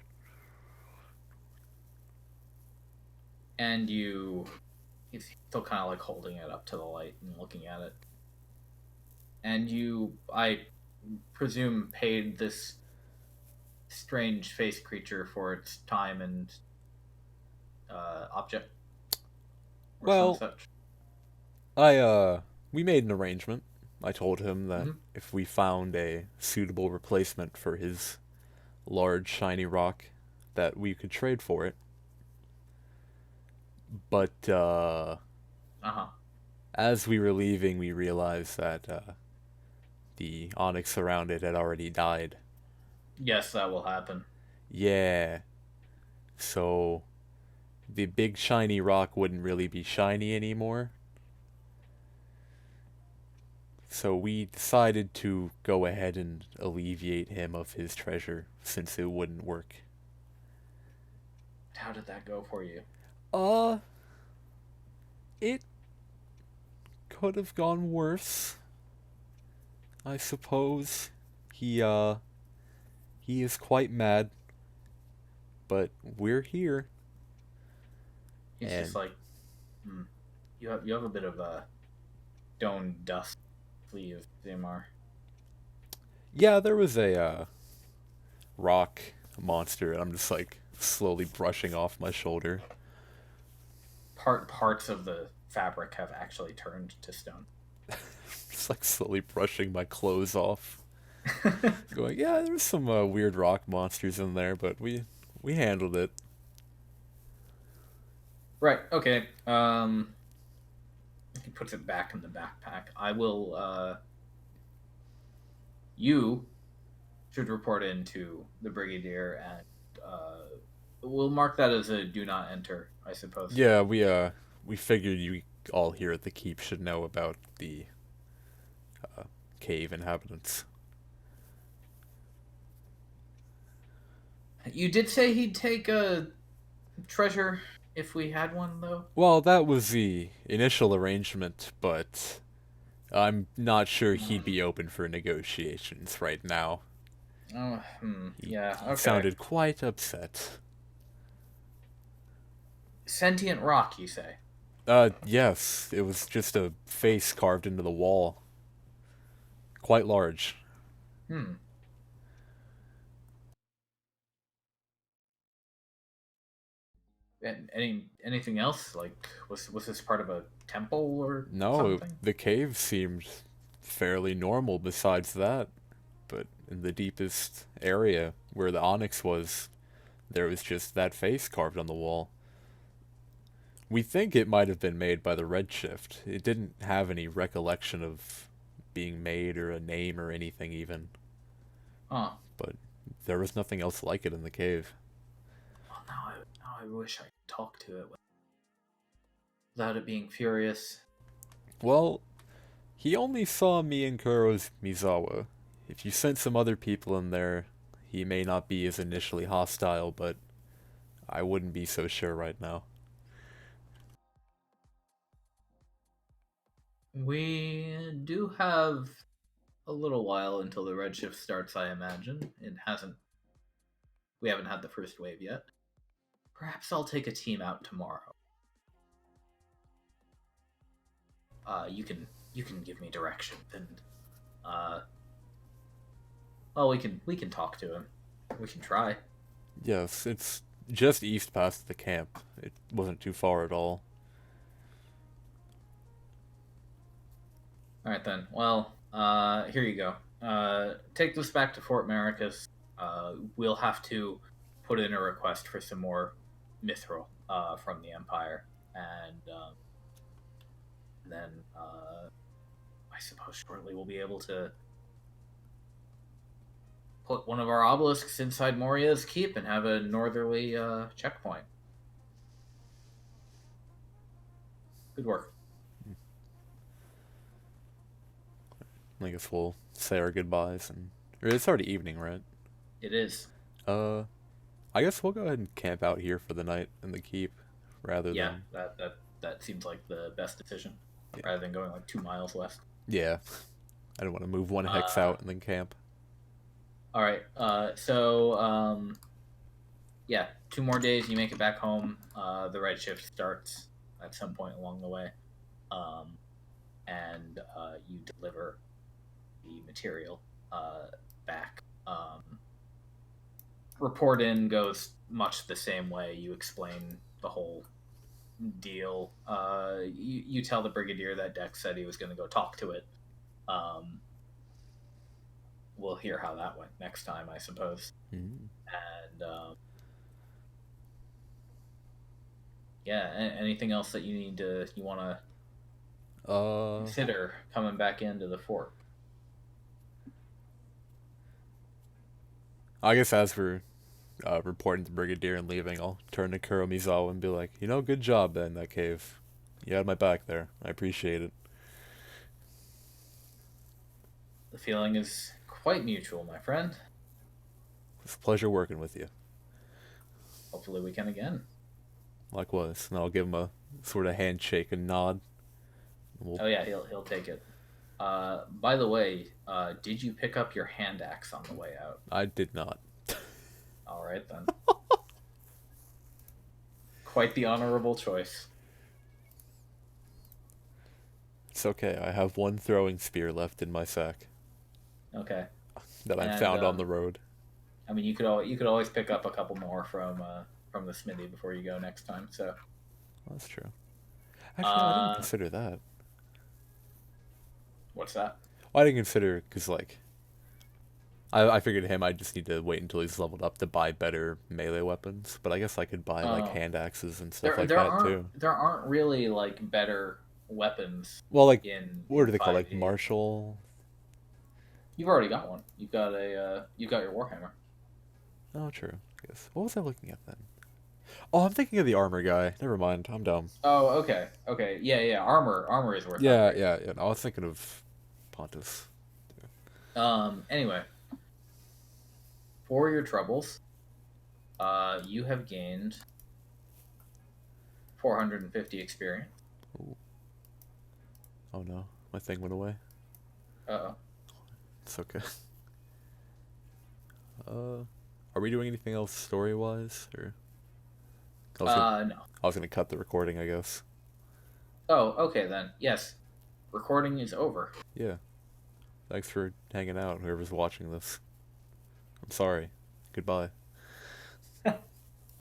And he's still kind of like holding it up to the light and looking at it. And you, I presume, paid this strange face creature for its time and object, or Well, some such. We made an arrangement. I told him that if we found a suitable replacement for his large shiny rock, that we could trade for it. But as we were leaving, we realized that the onyx around it had already died. Yes, that will happen. Yeah. So the big shiny rock wouldn't really be shiny anymore. So we decided to go ahead and alleviate him of his treasure, since it wouldn't work. How did that go for you? It could have gone worse, I suppose. He is quite mad, but we're here. He's just like, you have a bit of a stone dust sleeve, Zeihmar. Yeah, there was a rock monster, and I'm just like slowly brushing off my shoulder. parts of the fabric have actually turned to stone. Just like slowly brushing my clothes off. Going, yeah, there's some weird rock monsters in there, but we handled it. Right. Okay. He puts it back in the backpack. I will. You should report into the Brigadier, and we'll mark that as a do not enter, I suppose. Yeah, we figured you all here at the keep should know about the uh, cave inhabitants. You did say he'd take a treasure if we had one, though. Well, that was the initial arrangement, but I'm not sure he'd Hmm. be open for negotiations right now. Oh, He, yeah. he Okay. sounded quite upset. Sentient rock, you say? Yes, it was just a face carved into the wall. Quite large. Hmm. And anything else? Like, was this part of a temple or No, something? the cave seemed fairly normal besides that, but in the deepest area where the onyx was, there was just that face carved on the wall. We think it might have been made by the Redshift. It didn't have any recollection of being made or a name or anything even, Huh. but there was nothing else like it in the cave. Well, now I wish I could talk to it without it being furious. Well, he only saw me and Kuromizawa. If you sent some other people in there, he may not be as initially hostile, but I wouldn't be so sure right now. We do have a little while until the redshift starts, I imagine. We haven't had the first wave yet. Perhaps I'll take a team out tomorrow. You can give me direction, and uh, well, we can talk to him. We can try. Yes, it's just east past the camp. It wasn't too far at all. All right then. Well, here you go. Take this back to Fort Merakkus. We'll have to put in a request for some more mithril from the Empire, and then I suppose shortly we'll be able to put one of our obelisks inside Moria's keep and have a northerly checkpoint. Good work. I guess we'll say our goodbyes and or it's already evening, right? It is. Uh, I guess we'll go ahead and camp out here for the night in the keep, rather Yeah, than that seems like the best decision, yeah, rather than going like 2 miles west. yeah. I don't want to move one hex Uh, out and then camp. all right. So yeah, 2 more days. You make it back home. The red shift starts at some point along the way, um, and you deliver the material back. Report in goes much the same way. You explain the whole deal. You tell the brigadier that Dex said he was going to go talk to it. Um, we'll hear how that went next time, I suppose. Mm. And yeah, anything else that you want to Uh, consider coming back into the fort? I guess as we're reporting to Brigadier and leaving, I'll turn to Kuromizawa and be like, good job in that cave. You had my back there. I appreciate it. The feeling is quite mutual, my friend. It's a pleasure working with you. Hopefully, we can again. Likewise. And I'll give him a sort of handshake and nod. We'll... Oh yeah, he'll take it. By the way, did you pick up your hand axe on the way out? I did not. All right then. Quite the honorable choice. It's okay. I have one throwing spear left in my sack Okay, that I and found on the road. I mean, you could always pick up a couple more from the smithy before you go next time. So That's true. Actually, no, I didn't Uh, consider that. what's that? Well, I didn't consider because like I figured him. I just need to wait until he's leveled up to buy better melee weapons. But I guess I could buy like Oh, hand axes and stuff there like there that aren't too. there aren't really like better weapons Well, like what in do they call like 5e. martial? You've already got one. You've got your warhammer. Oh, true. I guess. What was I looking at then? Oh, I'm thinking of the armor guy. Never mind. I'm dumb. Oh, okay, okay, yeah, yeah. Armor is worth Yeah, upgrading. yeah, yeah. No, I was thinking of Pontus. Anyway, for your troubles, you have gained 450 experience. Ooh. Oh no, my thing went away. Uh It's okay. Are we doing anything else story wise, or I was gonna No. I was gonna cut the recording, I guess. Oh, okay then. Yes, recording is over. Yeah. Thanks for hanging out, whoever's watching this. I'm sorry. Goodbye.